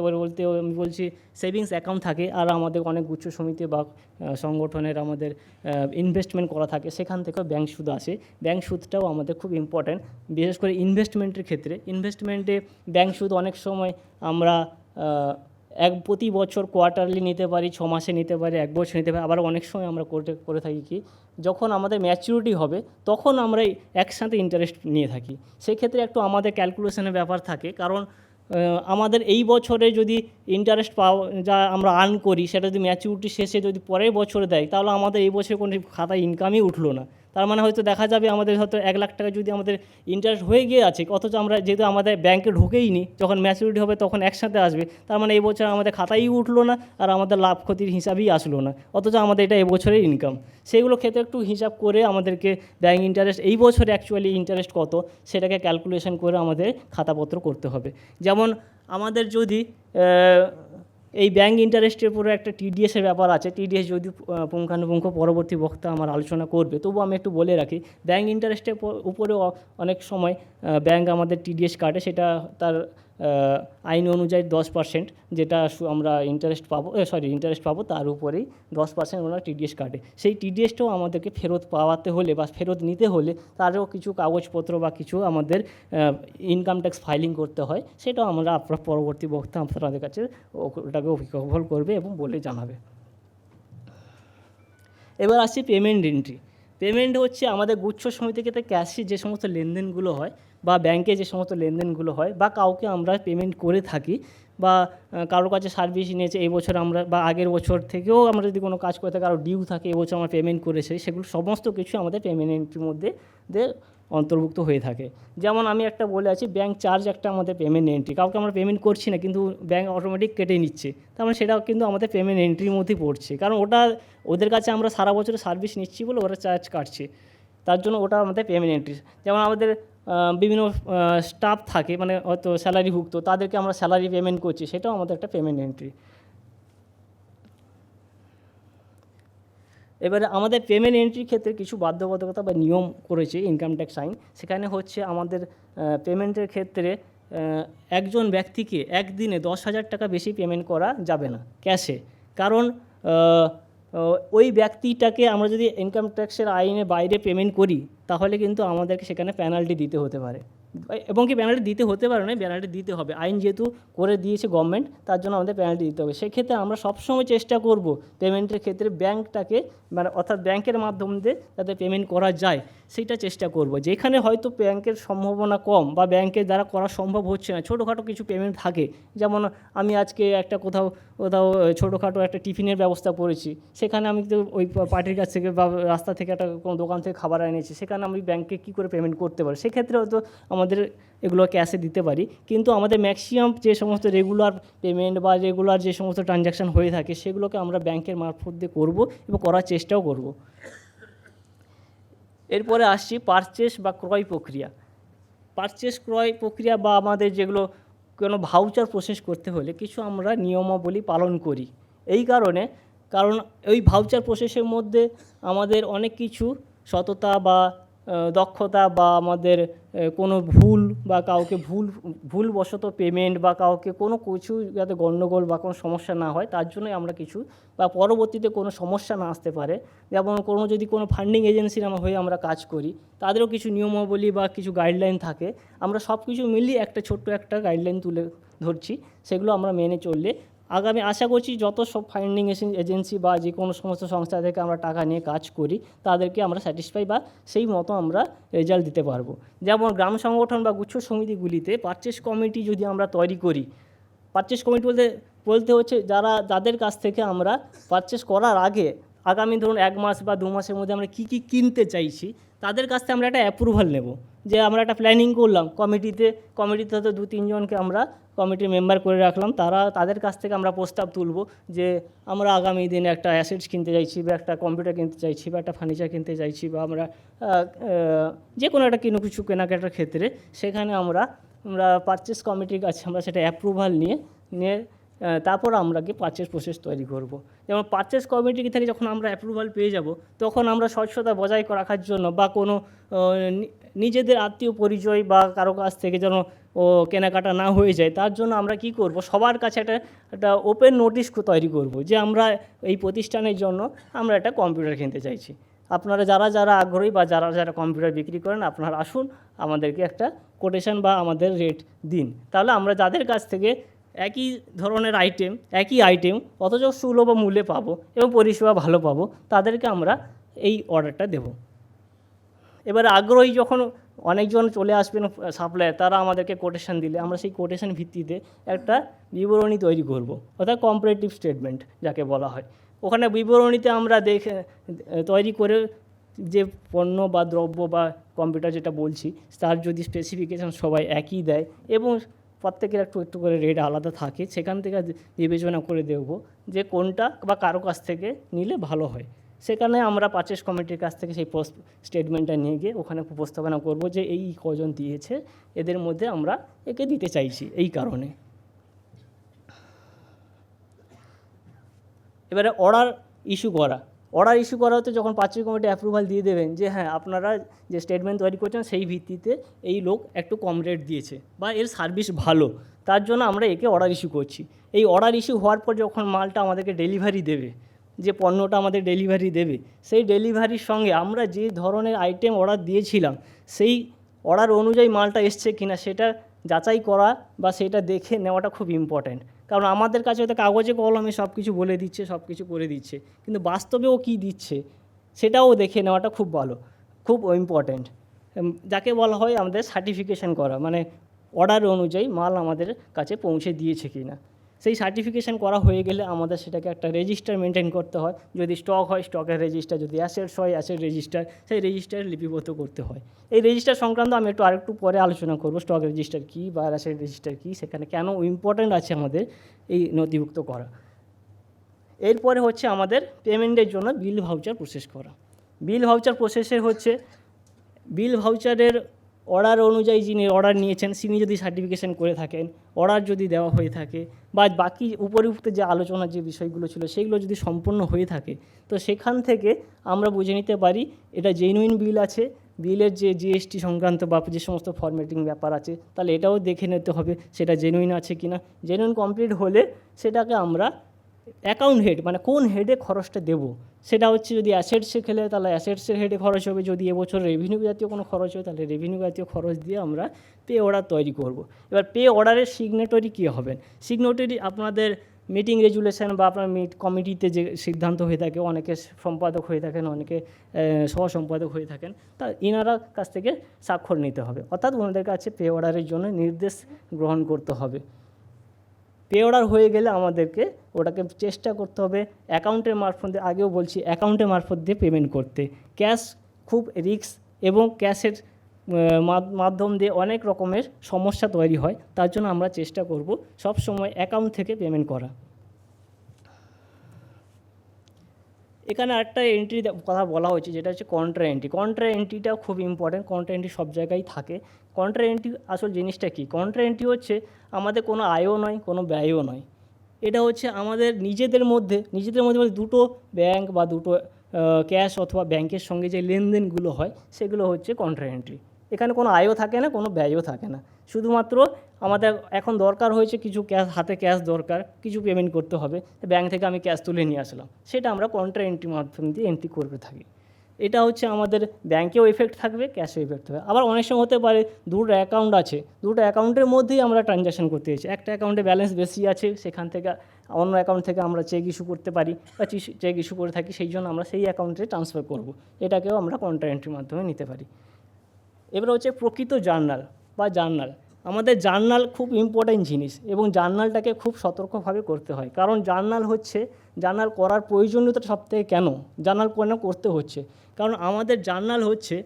পারে বলতে আমি বলছি সেভিংস অ্যাকাউন্ট থাকে, আর আমাদের অনেক গুচ্ছ সমিতি বা সংগঠনের আমাদের ইনভেস্টমেন্ট করা থাকে, সেখান থেকেও ব্যাঙ্ক সুদ আসে। ব্যাঙ্ক সুদটাও আমাদের খুব ইম্পর্ট্যান্ট, বিশেষ করে ইনভেস্টমেন্টের ক্ষেত্রে। ব্যাঙ্ক সুদ অনেক সময় আমরা প্রতি বছর কোয়ার্টারলি নিতে পারি, 6 মাসে নিতে পারি, 1 বছর নিতে পারি, আবার অনেক সময় আমরা করে থাকি কি, যখন আমাদের ম্যাচুরিটি হবে তখন আমরা একসাথে ইন্টারেস্ট নিয়ে থাকি। সেক্ষেত্রে একটু আমাদের ক্যালকুলেশনের ব্যাপার থাকে, কারণ আমাদের এই বছরে যদি ইন্টারেস্ট যা আমরা আর্ন করি সেটা যদি ম্যাচুরিটি শেষে যদি পরের বছরে দেয়, তাহলে আমাদের এই বছরে কোনো খাতায় ইনকামই উঠলো না। তার মানে হয়তো দেখা যাবে আমাদের হয়তো 1 লাখ টাকা যদি আমাদের ইন্টারেস্ট হয়ে গিয়ে আছে, অথচ আমরা যেহেতু আমাদের ব্যাংকে ঢুকেই নি, যখন ম্যাচুরিটি হবে তখন একসাথে আসবে, তার মানে এই বছর আমাদের খাতাই উঠলো না আর আমাদের লাভ ক্ষতির হিসাবই আসলো না, অথচ আমাদের এটা এবছরের ইনকাম। সেইগুলো ক্ষেত্রে একটু হিসাব করে আমাদেরকে ব্যাংক ইন্টারেস্ট এই বছরে অ্যাকচুয়ালি ইন্টারেস্ট কত সেটাকে ক্যালকুলেশন করে আমাদের খাতাপত্র করতে হবে। যেমন আমাদের যদি এই ব্যাংক ইন্টারেস্টের উপরে একটা টিডিএসের ব্যাপার আছে, টিডিএস যদি পুঙ্খানুপুঙ্খ পরবর্তী বক্তা আমার আলোচনা করবে, তবু আমি একটু বলে রাখি, ব্যাংক ইন্টারেস্টের উপরেও অনেক সময় ব্যাংক আমাদের টিডিএস কাটে, সেটা তার আইন অনুযায়ী 10%, যেটা আমরা ইন্টারেস্ট পাবো তার উপরেই 10% ওনারা টিডিএস কাটে। সেই টিডিএসটাও আমাদেরকে ফেরত পাওয়াতে হলে বা ফেরত নিতে হলে তারও কিছু কাগজপত্র বা কিছু আমাদের ইনকাম ট্যাক্স ফাইলিং করতে হয়, সেটাও আমরা আপনার পরবর্তী বক্তা আপনাদের কাছে ওটাকে অভিজ্ঞতা করবে এবং বলে জানাবে। এবার আসছি পেমেন্ট এন্ট্রি। পেমেন্ট হচ্ছে আমাদের গুচ্ছ সমিতি ক্ষেত্রে ক্যাশে যে সমস্ত লেনদেনগুলো হয় বা ব্যাংকে যে সমস্ত লেনদেনগুলো হয় বা কাউকে আমরা পেমেন্ট করে থাকি বা কারোর কাছে সার্ভিস নিয়েছে এই বছর আমরা বা আগের বছর থেকেও আমরা যদি কোনো কাজ করে থাকি, কারো ডিউ থাকে এবছর আমরা পেমেন্ট করেছি, সেগুলো সমস্ত কিছু আমাদের পেমেন্ট এন্ট্রির মধ্যে অন্তর্ভুক্ত হয়ে থাকে। যেমন আমি একটা বলে আছি, ব্যাংক চার্জ একটা আমাদের পেমেন্ট এন্ট্রি, কাউকে আমরা পেমেন্ট করছি না কিন্তু ব্যাংক অটোমেটিক কেটে নিচ্ছে, তার মানে সেটাও কিন্তু আমাদের পেমেন্ট এন্ট্রির মধ্যেই পড়ছে, কারণ ওটা ওদের কাছে আমরা সারা বছরে সার্ভিস নিচ্ছি বলে ওরা চার্জ কাটছে, তার জন্য ওটা আমাদের পেমেন্ট এন্ট্রি। যেমন আমাদের বিভিন্ন স্টাফ থাকে, মানে হয়তো স্যালারিভুক্ত, তাদেরকে আমরা স্যালারি পেমেন্ট করছি, সেটাও আমাদের একটা পেমেন্ট এন্ট্রি। এবারে আমাদের পেমেন্ট এন্ট্রির ক্ষেত্রে কিছু বাধ্যবাধকতা বা নিয়ম করেছে ইনকাম ট্যাক্স আইন। সেখানে হচ্ছে আমাদের পেমেন্টের ক্ষেত্রে একজন ব্যক্তিকে একদিনে 10,000 টাকা বেশি পেমেন্ট করা যাবে না ক্যাশে, কারণ ওই ব্যক্তিটাকে আমরা যদি ইনকাম ট্যাক্সের আইনের বাইরে পেমেন্ট করি তাহলে কিন্তু আমাদেরকে সেখানে পেনাল্টি দিতে হতে পারে, এবং কি পেনাল্টি দিতে হতে পারে না, পেনাল্টি দিতে হবে, আইন যেহেতু করে দিয়েছে গভর্নমেন্ট, তার জন্য আমাদের পেনাল্টি দিতে হবে। সেক্ষেত্রে আমরা সবসময় চেষ্টা করব পেমেন্টের ক্ষেত্রে ব্যাংকটাকে, মানে অর্থাৎ ব্যাংকের মাধ্যম দিয়ে যাতে পেমেন্ট করা যায় সেইটা চেষ্টা করব। যেখানে হয়তো ব্যাংকের সম্ভাবনা কম বা ব্যাংকের দ্বারা করা সম্ভব হচ্ছে না, ছোটোখাটো কিছু পেমেন্ট থাকে, যেমন আমি আজকে একটা কোথাও ছোটোখাটো একটা টিফিনের ব্যবস্থা করেছি, সেখানে আমি তো ওই পার্টির কাছ থেকে বা রাস্তা থেকে একটা কোনো দোকান থেকে খাবার এনেছি, সেখানে আমি ব্যাংকে কী করে পেমেন্ট করতে পারি, সেক্ষেত্রে হয়তো আমাদের এগুলো ক্যাশে দিতে পারি। কিন্তু আমাদের ম্যাক্সিমাম যে সমস্ত রেগুলার পেমেন্ট বা রেগুলার যে সমস্ত ট্রানজ্যাকশান হয়ে থাকে সেগুলোকে আমরা ব্যাংকের মারফত দিয়ে করব এবং করার চেষ্টাও করব। এরপরে আসছি পারচেস বা ক্রয় প্রক্রিয়া। ক্রয় প্রক্রিয়া বা আমাদের যেগুলো কোনো ভাউচার প্রসেস করতে হলে কিছু আমরা নিয়মাবলী পালন করি। এই কারণ ওই ভাউচার প্রসেসের মধ্যে আমাদের অনেক কিছু সততা বা দক্ষতা বা আমাদের কোনো ভুল বা কাউকে ভুলবশত পেমেন্ট বা কাউকে কোনো কিছু যাতে গণ্ডগোল বা কোনো সমস্যা না হয় তার জন্যই আমরা কিছু বা পরবর্তীতে কোনো সমস্যা না আসতে পারে, যেমন যদি কোনো ফান্ডিং এজেন্সির হয়ে আমরা কাজ করি তাদেরও কিছু নিয়মাবলী বা কিছু গাইডলাইন থাকে, আমরা সব কিছু মিলিয়ে একটা ছোট্ট একটা গাইডলাইন তুলে ধরছি, সেগুলো আমরা মেনে চললে আগামী আশা করছি যত সব ফান্ডিং এজেন্সি বা যে কোনো সমস্ত সংস্থা থেকে আমরা টাকা নিয়ে কাজ করি তাদেরকে আমরা স্যাটিসফাই বা সেই মতো আমরা রেজাল্ট দিতে পারবো। যেমন গ্রাম সংগঠন বা গুচ্ছ সমিতিগুলিতে পারচেস কমিটি যদি আমরা তৈরি করি, পারচেস কমিটি বলতে হচ্ছে যাদের কাছ থেকে আমরা পারচেস করার আগে আগামী ধরুন 1 মাস বা 2 মাসের মধ্যে আমরা কী কিনতে চাইছি তাদের কাছ থেকে আমরা একটা অ্যাপ্রুভাল নেব, যে আমরা একটা প্ল্যানিং করলাম কমিটিতে হয়তো 2-3 জনকে আমরা কমিটির মেম্বার করে রাখলাম, তাদের কাছ থেকে আমরা প্রস্তাব তুলব যে আমরা আগামী দিনে একটা অ্যাসেটস কিনতে চাইছি বা একটা কম্পিউটার কিনতে চাইছি বা একটা ফার্নিচার কিনতে চাইছি বা আমরা যে কোনো একটা কিছু কেনাকাটার ক্ষেত্রে সেখানে আমরা পারচেস কমিটির কাছে আমরা সেটা অ্যাপ্রুভাল নিয়ে তারপর আমরা গিয়ে পারচেস প্রসেস তৈরি করব। যেমন পারচেস কমিটি থেকে যখন আমরা অ্যাপ্রুভাল পেয়ে যাব তখন আমরা স্বচ্ছতা বজায় রাখার জন্য বা কোনো নিজেদের আত্মীয় পরিচয় বা কারো কাছ থেকে যেন কেনাকাটা না হয়ে যায় তার জন্য আমরা কি করব, সবার কাছে একটা ওপেন নোটিশ তৈরি করব যে আমরা এই প্রতিষ্ঠানের জন্য আমরা একটা কম্পিউটার কিনতে চাইছি, আপনারা যারা আগ্রহী বা যারা কম্পিউটার বিক্রি করেন আপনারা আসুন, আমাদেরকে একটা কোটেশন বা আমাদের রেট দিন, তাহলে আমরা যাদের কাছ থেকে একই ধরনের একই আইটেম অথচ সুলভ মূল্যে পাবো এবং পরিষেবা ভালো পাবো, তাদেরকে আমরা এই অর্ডারটা দেব। এবারে আগ্রহী যখন অনেকজন চলে আসবেন সাপ্লায়ার, তারা আমাদেরকে কোটেশন দিলে আমরা সেই কোটেশন ভিত্তিতে একটা বিবরণী তৈরি করব, অর্থাৎ কম্পারেটিভ স্টেটমেন্ট যাকে বলা হয়। ওখানে বিবরণীতে আমরা তৈরি করে যে পণ্য বা দ্রব্য বা কম্পিউটার যেটা বলছি তার যদি স্পেসিফিকেশান সবাই একই দেয় এবং প্রত্যেকের একটু একটু করে রেট আলাদা থাকে, সেখান থেকে বিবেচনা করে দেখব যে কোনটা বা কারো কাছ থেকে নিলে ভালো হয়। সেখানে আমরা পারচেস কমিটির কাছ থেকে সেই স্টেটমেন্টটা নিয়ে গিয়ে ওখানে উপস্থাপনা করব যে এই কজন দিয়েছে, এদের মধ্যে আমরা একে দিতে চাইছি এই কারণে। এবারে অর্ডার ইস্যু করা হতে যখন পারচেস কমিটি অ্যাপ্রুভাল দিয়ে দেবেন যে হ্যাঁ আপনারা যে স্টেটমেন্ট তৈরি করছেন সেই ভিত্তিতে এই লোক একটু কম রেট দিয়েছে বা এর সার্ভিস ভালো, তার জন্য আমরা একে অর্ডার ইস্যু করছি। এই অর্ডার ইস্যু হওয়ার পর যখন মালটা আমাদেরকে ডেলিভারি দেবে, যে পণ্যটা আমাদের ডেলিভারি দেবে, সেই ডেলিভারির সঙ্গে আমরা যে ধরনের আইটেম অর্ডার দিয়েছিলাম সেই অর্ডার অনুযায়ী মালটা এসছে কিনা সেটা যাচাই করা বা সেটা দেখে নেওয়াটা খুব ইম্পর্ট্যান্ট। কারণ আমাদের কাছে হয়তো কাগজে কলমে সব কিছু বলে দিচ্ছে, সব কিছু করে দিচ্ছে, কিন্তু বাস্তবেও কী দিচ্ছে সেটাও দেখে নেওয়াটা খুব ভালো, খুব ইম্পর্ট্যান্ট। যাকে বলা হয় আমাদের সার্টিফিকেশান করা, মানে অর্ডার অনুযায়ী মাল আমাদের কাছে পৌঁছে দিয়েছে কি না। সেই সার্টিফিকেশান করা হয়ে গেলে আমাদের সেটাকে একটা রেজিস্টার মেনটেন করতে হয়। যদি স্টক হয় স্টকের রেজিস্টার, যদি অ্যাসেটস হয় অ্যাসেট রেজিস্টার, সেই রেজিস্টারে লিপিবদ্ধ করতে হয়। এই রেজিস্টার সংক্রান্ত আমি আরেকটু পরে আলোচনা করব, স্টক রেজিস্টার কী বা অ্যাসেট রেজিস্টার কী, সেখানে কেন ইম্পর্ট্যান্ট আছে আমাদের এই নথিভুক্ত করা। এরপরে হচ্ছে আমাদের পেমেন্টের জন্য বিল ভাউচার প্রসেস করা। বিল ভাউচার প্রসেসে হচ্ছে বিল ভাউচারের অর্ডার অনুযায়ী যিনি অর্ডার নিয়েছেন তিনি যদি সার্টিফিকেশান করে থাকেন, অর্ডার যদি দেওয়া হয়ে থাকে বা বাকি উপরিউক্ত যে আলোচনার যে বিষয়গুলো ছিল সেগুলো যদি সম্পূর্ণ হয়ে থাকে, তো সেখান থেকে আমরা বুঝে নিতে পারি এটা জেনুইন বিল আছে। বিলের যে জিএসটি সংক্রান্ত বা যে সমস্ত ফরম্যাটিং ব্যাপার আছে তাহলে এটাও দেখে নিতে হবে সেটা জেনুইন আছে কি না। জেনুইন কমপ্লিট হলে সেটাকে আমরা অ্যাকাউন্ট হেড, মানে কোন হেডে খরচটা দেবো, সেটা হচ্ছে যদি অ্যাসেটসে খেলে তাহলে অ্যাসেটসের হেডে খরচ হবে, যদি এবছর রেভিনিউ জাতীয় কোনো খরচ হয় তাহলে রেভিনিউ জাতীয় খরচ দিয়ে আমরা পে অর্ডার তৈরি করব। এবার পে অর্ডারের সিগনেটরি কী হবেন, সিগনেটরি আপনাদের মিটিং রেজুলেশন বা আপনার কমিটিতে যে সিদ্ধান্ত হয়ে থাকে, অনেকে সম্পাদক হয়ে থাকেন, অনেকে সহ সম্পাদক হয়ে থাকেন, তা ইনারা কাছ থেকে স্বাক্ষর নিতে হবে, অর্থাৎ ওনাদের কাছে পে অর্ডারের জন্য নির্দেশ গ্রহণ করতে হবে। পে অর্ডার হয়ে গেলে আমাদেরকে ওটাকে চেষ্টা করতে হবে অ্যাকাউন্টের মারফত, আগেও বলছি অ্যাকাউন্টের মারফত দিয়ে পেমেন্ট করতে। ক্যাশ খুব রিস্ক এবং ক্যাশের মাধ্যম দিয়ে অনেক রকমের সমস্যা তৈরি হয়, তার জন্য আমরা চেষ্টা করব সব সময় অ্যাকাউন্ট থেকে পেমেন্ট করা। এখানে একটা এন্ট্রি কথা বলা হয়েছে যেটা হচ্ছে কন্ট্রা এন্ট্রি। কন্ট্রা এন্ট্রিটাও খুব ইম্পর্ট্যান্ট, কন্ট্রা এন্ট্রি সব জায়গায় থাকে। কন্ট্রা এন্ট্রি আসল জিনিসটা কী, কন্ট্রা এন্ট্রি হচ্ছে আমাদের কোনো আয়ও নয় কোনো ব্যয়ও নয়, এটা হচ্ছে আমাদের নিজেদের মধ্যে দুটো ব্যাংক বা দুটো ক্যাশ অথবা ব্যাংকের সঙ্গে যে লেনদেনগুলো হয় সেগুলো হচ্ছে কন্ট্রা এন্ট্রি। এখানে কোনো আয়ও থাকে না কোনো ব্যয়ও থাকে না, শুধুমাত্র আমাদের এখন দরকার হয়েছে কিছু ক্যাশ, হাতে ক্যাশ দরকার, কিছু পেমেন্ট করতে হবে, ব্যাংক থেকে আমি ক্যাশ তুলে নিয়ে আসলাম, সেটা আমরা কন্ট্রা এন্ট্রির মাধ্যম দিয়ে এন্ট্রি করতে থাকি। এটা হচ্ছে আমাদের ব্যাংকেও এফেক্ট থাকবে, ক্যাশেও এফেক্ট থাকবে। আবার অনেক সময় হতে পারে দুটো অ্যাকাউন্ট আছে, দুটো অ্যাকাউন্টের মধ্যেই আমরা ট্রানজ্যাকশন করতে চাইছি, একটা অ্যাকাউন্টে ব্যালেন্স বেশি আছে সেখান থেকে অন্য অ্যাকাউন্ট থেকে আমরা চেক ইস্যু করতে পারি বা চেক ইস্যু করে থাকি, সেই জন্য আমরা সেই অ্যাকাউন্টে ট্রান্সফার করব, এটাকেও আমরা কন্ট্রা এন্ট্রির মাধ্যমে নিতে পারি। এবার হচ্ছে প্রকৃত জার্নাল বা জার্নাল। আমাদের জার্নাল খুব ইম্পর্ট্যান্ট জিনিস এবং জার্নালটাকে খুব সতর্কভাবে করতে হয়, কারণ জার্নাল করার প্রয়োজনীয়তা সবথেকে কেন জার্নাল করতে হচ্ছে, কারণ আমাদের জার্নাল হচ্ছে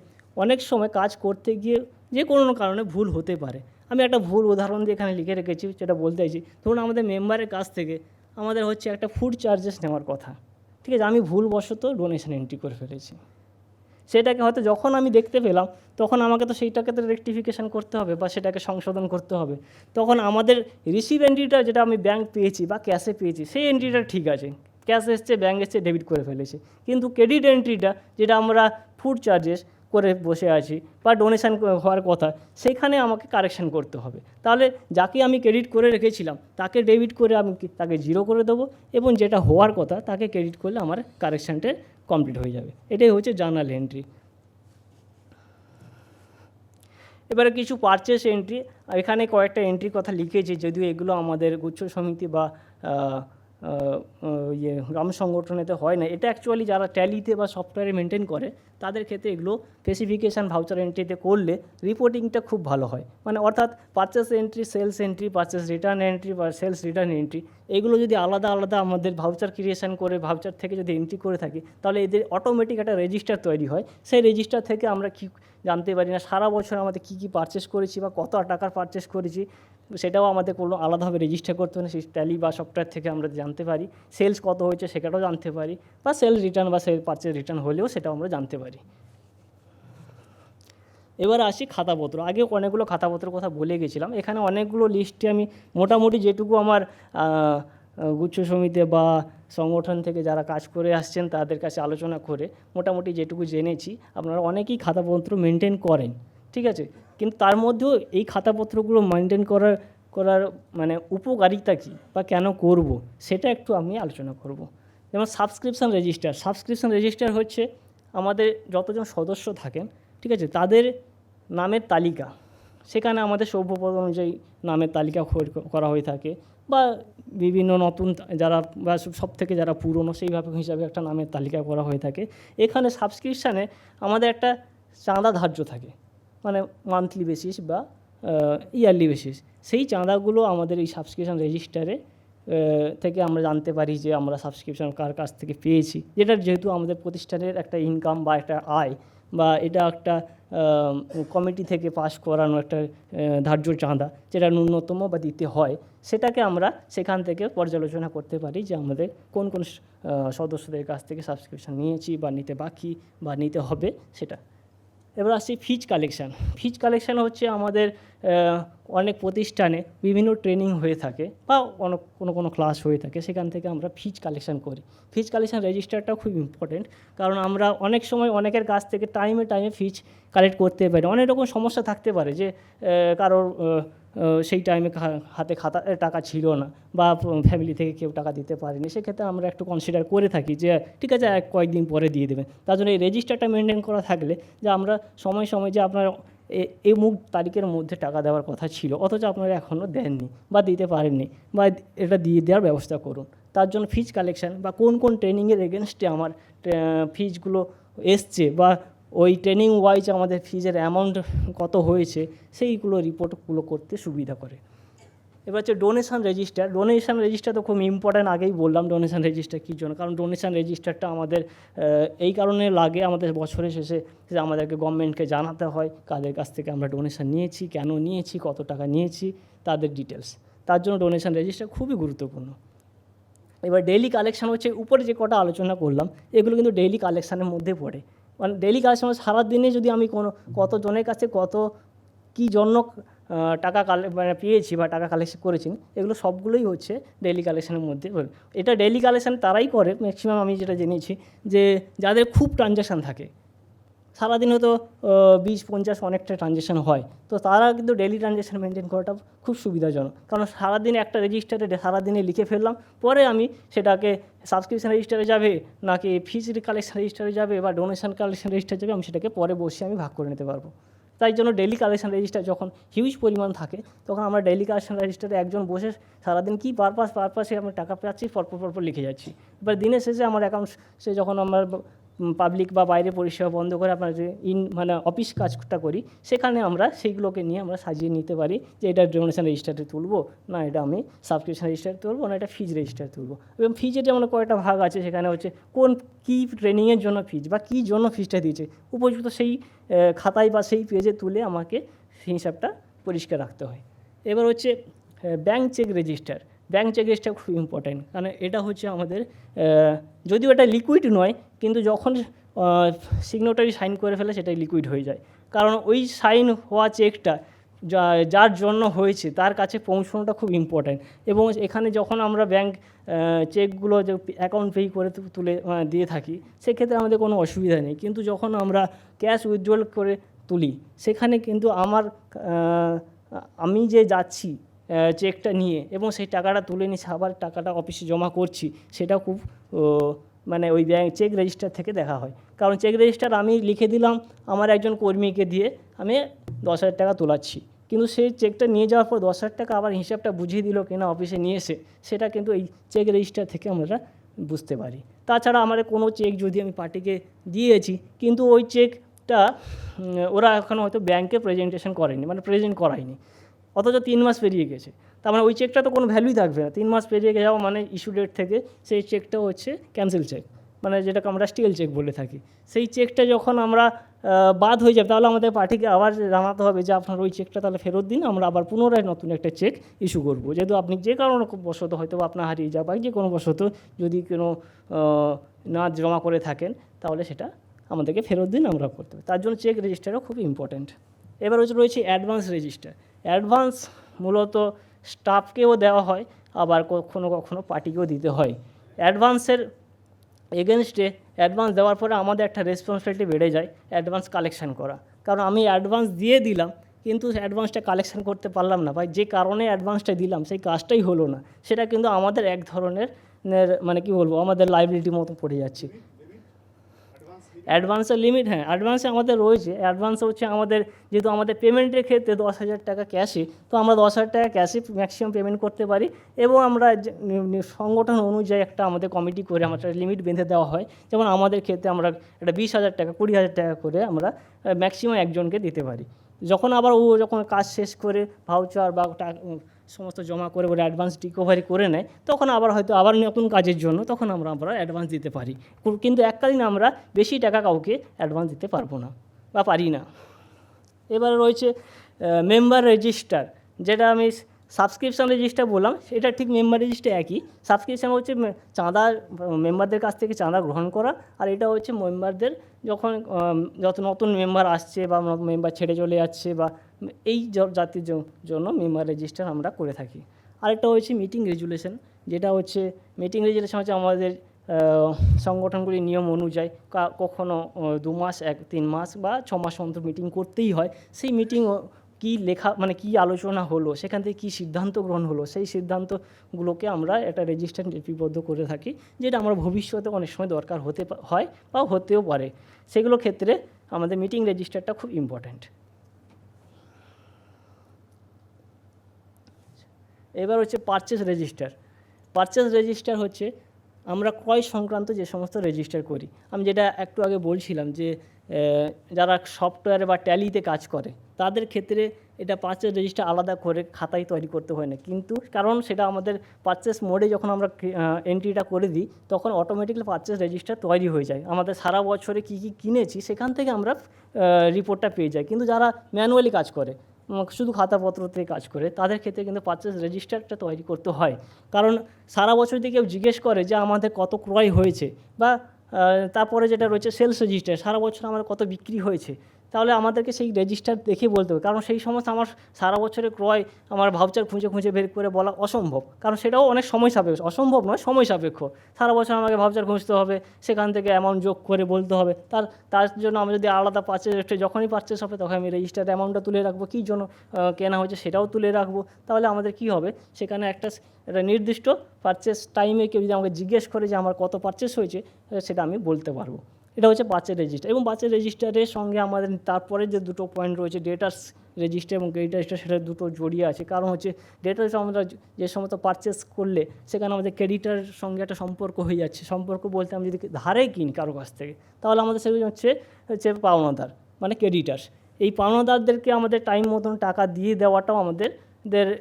অনেক সময় কাজ করতে গিয়ে যে কোনো কারণে ভুল হতে পারে। আমি একটা ভুল উদাহরণ দিয়ে এখানে লিখে রেখেছি, যেটা বলতে চাইছি, ধরুন আমাদের মেম্বারের কাছ থেকে আমাদের হচ্ছে একটা ফুড চার্জেস নেওয়ার কথা, ঠিক আছে, আমি ভুলবশত ডোনেশন এন্ট্রি করে ফেলেছি, সেটাকে হয়তো যখন আমি দেখতে পেলাম তখন আমাকে তো সেইটাকে তো রেকটিফিকেশান করতে হবে বা সেটাকে সংশোধন করতে হবে। তখন আমাদের রিসিভ এন্ট্রিটা যেটা আমি ব্যাংক পেয়েছি বা ক্যাশে পেয়েছি সেই এন্ট্রিটা ঠিক আছে, ক্যাশ এসছে ব্যাংক এসছে ডেবিট করে ফেলেছি, কিন্তু ক্রেডিট এন্ট্রিটা যেটা আমরা ফুড চার্জেস করে বসে আছি বা ডোনেশান হওয়ার কথা, সেখানে আমাকে কারেকশান করতে হবে। তাহলে যাকে আমি ক্রেডিট করে রেখেছিলাম তাকে ডেবিট করে আমি তাকে জিরো করে দেবো এবং যেটা হওয়ার কথা তাকে ক্রেডিট করলে আমার কারেকশানটা কমপ্লিট হয়ে যাবে। এটাই হচ্ছে জার্নাল এন্ট্রি। এবারে কিছু পারচেস এন্ট্রি, এখানে কয়েকটা এন্ট্রির কথা লিখেছি, যদিও এগুলো আমাদের গুচ্ছ সমিতি বা গ্রাম সংগঠনেতে হয় না। এটা অ্যাকচুয়ালি যারা ট্যালিতে বা সফটওয়্যারে মেনটেন করে তাদের ক্ষেত্রে এগুলো স্পেসিফিকেশান ভাউচার এন্ট্রিতে করলে রিপোর্টিংটা খুব ভালো হয়। মানে অর্থাৎ purchase entry, sales entry, purchase return entry বা সেলস রিটার্ন এন্ট্রি, এগুলো যদি আলাদা আলাদা আমাদের ভাউচার ক্রিয়েশন করে ভাউচার থেকে যদি এন্ট্রি করে থাকি তাহলে এদের অটোমেটিক একটা রেজিস্টার তৈরি হয়। সেই রেজিস্টার থেকে আমরা কি জানতে পারি না সারা বছর আমাদের কী কী পারচেস করেছি বা কত টাকার পারচেস করেছি, সেটাও আমাদের কোনো আলাদাভাবে রেজিস্টার করতে হয় না, সেই ট্যালি বা সফটওয়্যার থেকে আমরা জানতে পারি। সেলস কত হয়েছে সেটাও জানতে পারি, বা সেলস রিটার্ন বা পারচেস রিটার্ন হলেও সেটাও আমরা জানতে পারি। এবার আসি খাতাপত্র। আগে অনেকগুলো খাতাপত্রের কথা বলে গেছিলাম, এখানে অনেকগুলো লিস্টে আমি মোটামুটি যেটুকু আমার গুচ্ছ সমিতি বা সংগঠন থেকে যারা কাজ করে আসছেন তাদের কাছে আলোচনা করে মোটামুটি যেটুকু জেনেছি, আপনারা অনেকেই খাতাপত্র মেনটেন করেন, ঠিক আছে। কিন্তু তার মধ্যেও এই খাতাপত্রগুলো মেনটেন করার মানে উপকারিতা কী বা কেন করব সেটা একটু আমি আলোচনা করব। যেমন সাবস্ক্রিপশান রেজিস্টার হচ্ছে আমাদের যতজন সদস্য থাকেন, ঠিক আছে, তাদের নামের তালিকা, সেখানে আমাদের সভ্যপদ অনুযায়ী নামের তালিকা করা হয়ে থাকে, বা বিভিন্ন নতুন যারা বা সব থেকে যারা পুরনো সেইভাবে হিসাবে একটা নামের তালিকা করা হয়ে থাকে। এখানে সাবস্ক্রিপশানে আমাদের একটা চাঁদা ধার্য থাকে, মানে মান্থলি বেসিস বা ইয়ারলি বেসিস। সেই চাঁদাগুলো আমাদের এই সাবস্ক্রিপশান রেজিস্টারে থেকে আমরা জানতে পারি যে আমরা সাবস্ক্রিপশান কার কাছ থেকে পেয়েছি, যেটা যেহেতু আমাদের প্রতিষ্ঠানের একটা ইনকাম বা একটা আয়, বা এটা একটা কমিটি থেকে পাস করানো একটা ধার্য চাঁদা যেটা ন্যূনতম বা দিতে হয়, সেটাকে আমরা সেখান থেকে পর্যালোচনা করতে পারি যে আমাদের কোন কোন সদস্যদের কাছ থেকে সাবস্ক্রিপশান নিয়েছি বা নিতে বাকি বা নিতে হবে সেটা। এবার আসছি ফিজ কালেকশান হচ্ছে আমাদের অনেক প্রতিষ্ঠানে বিভিন্ন ট্রেনিং হয়ে থাকে বা কোনো ক্লাস হয়ে থাকে, সেখান থেকে আমরা ফিজ কালেকশান করি। ফিজ কালেকশান রেজিস্টারটা খুব ইম্পর্টেন্ট, কারণ আমরা অনেক সময় অনেকের কাছ থেকে টাইমে ফিজ কালেক্ট করতে পারি। অনেক রকম সমস্যা থাকতে পারে যে কারোর সেই টাইমে হাতে টাকা ছিল না, বা ফ্যামিলি থেকে কেউ টাকা দিতে পারেনি, সেক্ষেত্রে আমরা একটু কনসিডার করে থাকি যে ঠিক আছে কয়েকদিন পরে দিয়ে দেবেন। তার জন্য এই রেজিস্টারটা মেনটেন করা থাকলে যে আমরা সময় যে আপনার এই তারিখের মধ্যে টাকা দেওয়ার কথা ছিল অথচ আপনারা এখনও দেননি বা দিতে পারেননি, বা এটা দিয়ে দেওয়ার ব্যবস্থা করুন। তার জন্য ফিজ কালেকশান বা কোন ট্রেনিংয়ের এগেনস্টে আমার ফিজগুলো এসছে বা ওই ট্রেনিং ওয়াইজ আমাদের ফিজের অ্যামাউন্ট কত হয়েছে সেইগুলো রিপোর্টগুলো করতে সুবিধা করে। এবার হচ্ছে ডোনেশান রেজিস্টার তো খুব ইম্পর্ট্যান্ট, আগেই বললাম ডোনেশান রেজিস্টার কী জন্য, কারণ ডোনেশান রেজিস্টারটা আমাদের এই কারণে লাগে, আমাদের বছরের শেষে যে আমাদেরকে গভর্নমেন্টকে জানাতে হয় কাদের কাছ থেকে আমরা ডোনেশান নিয়েছি, কেন নিয়েছি, কত টাকা নিয়েছি, তাদের ডিটেলস। তার জন্য ডোনেশান রেজিস্টার খুবই গুরুত্বপূর্ণ। এবার ডেইলি কালেকশান হচ্ছে উপরে যে কটা আলোচনা করলাম এগুলো কিন্তু ডেইলি কালেকশানের মধ্যে পড়ে। মানে ডেইলি কালেকশান সারাদিনে যদি আমি কতজনের কাছে কী জন্য টাকা মানে পেয়েছি বা টাকা কালেকশন করেছি, এগুলো সবগুলোই হচ্ছে ডেইলি কালেকশানের মধ্যে। এটা ডেইলি কালেকশান তারাই করে ম্যাক্সিমাম, আমি যেটা জেনেছি, যে যাদের খুব ট্রানজ্যাকশান থাকে, সারাদিন হয়তো 20-50 অনেকটা ট্রানজ্যাকশান হয়, তো তারা কিন্তু ডেইলি ট্রানজ্যাকশান মেনটেন করাটা খুব সুবিধাজনক। কারণ সারাদিনে একটা রেজিস্টারে সারাদিনে লিখে ফেললাম, পরে আমি সেটাকে সাবস্ক্রিপশান রেজিস্টারে যাবে নাকি ফিজ কালেকশান রেজিস্টারে যাবে বা ডোনেশান কালেকশান রেজিস্টারে যাবে, আমি সেটাকে পরে বসে আমি ভাগ করে নিতে পারবো। তাই জন্য ডেইলি কালেকশান রেজিস্টার যখন হিউজ পরিমাণ থাকে তখন আমরা ডেইলি কালেকশান রেজিস্টারে একজন বসে সারাদিন কী পারপাসে আমরা টাকা পাচ্ছি পরপর লিখে যাচ্ছি। এবার দিনের শেষে আমার অ্যাকাউন্টসে যখন আমরা পাবলিক বা বাইরে পরিষেবা বন্ধ করে আপনার যে মানে অফিস কাজটা করি, সেখানে আমরা সেইগুলোকে নিয়ে আমরা সাজিয়ে নিতে পারি যে এটা ডোনেশান রেজিস্টারে তুলবো, না এটা আমি সাবস্ক্রিপশান রেজিস্টারে তুলবো, না এটা ফিজ রেজিস্টারে তুলবো। এবং ফিজের যেমন কয়েকটা ভাগ আছে, সেখানে হচ্ছে কী ট্রেনিংয়ের জন্য ফিজ বা কী জন্য ফিজটা দিয়েছে, উপযুক্ত সেই খাতায় বা সেই পেজে তুলে আমাকে সেই হিসাবটা পরিষ্কার রাখতে হয়। এবার হচ্ছে ব্যাঙ্ক চেক রেজিস্টার খুব ইম্পর্ট্যান্ট, কারণ এটা হচ্ছে আমাদের যদিও এটা লিকুইড নয়, কিন্তু যখন সিগনেটারি সাইন করে ফেলে সেটাই লিকুইড হয়ে যায়। কারণ ওই সাইন হওয়া চেকটা যার জন্য হয়েছে তার কাছে পৌঁছানোটা খুব ইম্পর্ট্যান্ট। এবং এখানে যখন আমরা ব্যাঙ্ক চেকগুলো যে অ্যাকাউন্ট পে করে তুলে দিয়ে থাকি, সেক্ষেত্রে আমাদের কোনো অসুবিধা নেই। কিন্তু যখন আমরা ক্যাশ উইথড্রল করে তুলি, সেখানে কিন্তু আমি যে যাচ্ছি চেকটা নিয়ে এবং সেই টাকাটা তুলে নিয়ে আবার টাকাটা অফিসে জমা করছি, সেটা খুব মানে ওই চেক রেজিস্টার থেকে দেখা হয়। কারণ চেক রেজিস্টার আমি লিখে দিলাম আমার একজন কর্মীকে দিয়ে আমি 10,000 টাকা তোলাচ্ছি, কিন্তু সেই চেকটা নিয়ে যাওয়ার পর 10,000 টাকা আবার হিসাবটা বুঝিয়ে দিল কিনা অফিসে নিয়ে এসে, সেটা কিন্তু এই চেক রেজিস্টার থেকে আমরা বুঝতে পারি। তাছাড়া আমার কোনো চেক যদি আমি পার্টিকে দিয়েছি কিন্তু ওই চেকটা ওরা এখনও হয়তো ব্যাংকে প্রেজেন্টেশন করেনি, মানে প্রেজেন্ট করায়নি, অথচ 3 মাস পেরিয়ে গেছে, তার মানে ওই চেকটা তো কোনো ভ্যালুই থাকবে না। 3 মাস পেরিয়ে যাওয়া মানে ইস্যু ডেট থেকে সেই চেকটা হচ্ছে ক্যান্সেল চেক, মানে যেটাকে আমরা স্টিল চেক বলে থাকি। সেই চেকটা যখন আমরা বাদ হয়ে যাবে, তাহলে আমাদের পার্টিকে আবার জানাতে হবে যে আপনার ওই চেকটা তাহলে ফেরত দিন, আমরা আবার পুনরায় নতুন একটা চেক ইস্যু করবো। যেহেতু আপনি যে কারণে বশত হয়তো আপনার হারিয়ে যাওয়া বা যে কোনো বশত যদি কোনো না জমা করে থাকেন, তাহলে সেটা আমাদেরকে ফেরত দিন, আমরা করতে হবে। তার জন্য চেক রেজিস্টারও খুব ইম্পর্ট্যান্ট। এবার রয়েছে অ্যাডভান্স রেজিস্টার। অ্যাডভান্স মূলত স্টাফকেও দেওয়া হয়, আবার কখনো কখনো পার্টিকেও দিতে হয়। অ্যাডভান্সের এগেনস্টে অ্যাডভান্স দেওয়ার পরে আমাদের একটা রেসপন্সিবিলিটি বেড়ে যায় অ্যাডভান্স কালেকশান করা। কারণ আমি অ্যাডভান্স দিয়ে দিলাম কিন্তু অ্যাডভান্সটা কালেকশান করতে পারলাম না, বা যে কারণে অ্যাডভান্সটা দিলাম সেই কাজটাই হলো না, সেটা কিন্তু আমাদের এক ধরনের মানে কি বলবো, আমাদের লাইবিলিটির মতো পড়ে যাচ্ছে। অ্যাডভান্সের লিমিট, হ্যাঁ অ্যাডভান্সে আমাদের রয়েছে। অ্যাডভান্স হচ্ছে আমাদের, যেহেতু আমাদের পেমেন্টের ক্ষেত্রে 10,000 টাকা ক্যাশে, তো আমরা 10,000 টাকা ক্যাশে ম্যাক্সিমাম পেমেন্ট করতে পারি, এবং আমরা সংগঠন অনুযায়ী একটা আমাদের কমিটি করে আমরা লিমিট বেঁধে দেওয়া হয়। যেমন আমাদের ক্ষেত্রে আমরা একটা 20,000 টাকা 20,000 টাকা করে আমরা ম্যাক্সিমাম একজনকে দিতে পারি। যখন আবার ও যখন কাজ শেষ করে ভাউচার বা সমস্ত জমা করে ওরা অ্যাডভান্স রিকভারি করে নেয়, তখন আবার হয়তো আবার নতুন কাজের জন্য তখন আমরা অ্যাডভান্স দিতে পারি। কিন্তু এককালীন আমরা বেশি টাকা কাউকে অ্যাডভান্স দিতে পারবো না বা পারি না। এবারে রয়েছে মেম্বার রেজিস্টার, যেটা আমি সাবস্ক্রিপশান রেজিস্টার বললাম, সেটা ঠিক মেম্বার রেজিস্টার একই। সাবস্ক্রিপশান হচ্ছে চাঁদা, মেম্বারদের কাছ থেকে চাঁদা গ্রহণ করা, আর এটা হচ্ছে মেম্বারদের যখন যত নতুন মেম্বার আসছে বা মেম্বার ছেড়ে চলে যাচ্ছে বা এই জাতির জন্য মেম্বার রেজিস্টার আমরা করে থাকি। আরেকটা হচ্ছে মিটিং রেজুলেশন, যেটা হচ্ছে মিটিং রেজুলেশন হচ্ছে আমাদের সংগঠনগুলির নিয়ম অনুযায়ী কখনো 2 মাস 3 মাস বা 6 মাস অন্তর মিটিং করতেই হয়। সেই মিটিং কী লেখা, মানে কী আলোচনা হলো, সেখান থেকে কী সিদ্ধান্ত গ্রহণ হলো, সেই সিদ্ধান্তগুলোকে আমরা একটা রেজিস্টার লিপিবদ্ধ করে থাকি, যেটা আমরা ভবিষ্যতে অনেক সময় দরকার হতে হয় বা হতেও পারে। সেগুলোর ক্ষেত্রে আমাদের মিটিং রেজিস্টারটা খুব ইম্পর্ট্যান্ট। এবার হচ্ছে পারচেস রেজিস্টার। পারচেস রেজিস্টার হচ্ছে আমরা ক্রয় সংক্রান্ত যে সমস্ত রেজিস্টার করি। আমি যেটা একটু আগে বলছিলাম যে যারা সফটওয়্যারে বা ট্যালিতে কাজ করে তাদের ক্ষেত্রে এটা পারচেস রেজিস্টার আলাদা করে খাতায় তৈরি করতে হয় না, কিন্তু কারণ সেটা আমাদের পারচেস মোডে যখন আমরা এন্ট্রিটা করে দিই, তখন অটোমেটিক্যালি পারচেস রেজিস্টার তৈরি হয়ে যায়। আমাদের সারা বছরে কী কী কিনেছি সেখান থেকে আমরা রিপোর্টটা পেয়ে যাই। কিন্তু যারা ম্যানুয়ালি কাজ করে, শুধু খাতাপত্রতে কাজ করে, তাদের ক্ষেত্রে কিন্তু পারচেস রেজিস্টারটা তৈরি করতে হয়। কারণ সারা বছর যদি কেউ জিজ্ঞেস করে যে আমাদের কত ক্রয় হয়েছে, বা তারপরে যেটা রয়েছে সেলস রেজিস্টার, সারা বছর আমার কত বিক্রি হয়েছে, তাহলে আমাদেরকে সেই রেজিস্টার দেখে বলতে হবে। কারণ সেই সমস্ত আমার সারা বছরের ক্রয় আমার ভাউচার খুঁজে খুঁজে বের করে বলা অসম্ভব, কারণ সেটাও অনেক সময় সাপেক্ষ, অসম্ভব নয়, সময় সাপেক্ষ। সারা বছর আমাকে ভাউচার খুঁজতে হবে, সেখান থেকে অ্যামাউন্ট যোগ করে বলতে হবে। তার জন্য আমি যদি আলাদা পারচেস রেজিস্টার, যখনই পারচেস হবে তখন আমি রেজিস্টার অ্যামাউন্টটা তুলে রাখবো, কী জন্য কেনা হয়েছে সেটাও তুলে রাখবো। তাহলে আমাদের কী হবে, সেখানে একটা নির্দিষ্ট পারচেস টাইমে কেউ যদি আমাকে জিজ্ঞেস করে যে আমার কত পারচেস হয়েছে, সেটা আমি বলতে পারবো। এটা হচ্ছে পারচেস রেজিস্টার। এবং পারচেস রেজিস্টারের সঙ্গে আমাদের তারপরে যে দুটো পয়েন্ট রয়েছে, ডেটার্স রেজিস্টার এবং ক্রেডিটার রেজিস্টার, সেটা দুটো জড়িয়ে আছে। কারণ হচ্ছে ডেটার্স আমরা যে সমস্ত পারচেস করলে সেখানে আমাদের ক্রেডিটারের সঙ্গে একটা সম্পর্ক হয়ে যাচ্ছে। সম্পর্ক বলতে আমি যদি ধারে কিনি কারো কাছ থেকে, তাহলে আমাদের সেগুলো হচ্ছে পাওনাদার, মানে ক্রেডিটার্স। এই পাওনাদারদেরকে আমাদের টাইম মতন টাকা দিয়ে দেওয়াটাও আমাদের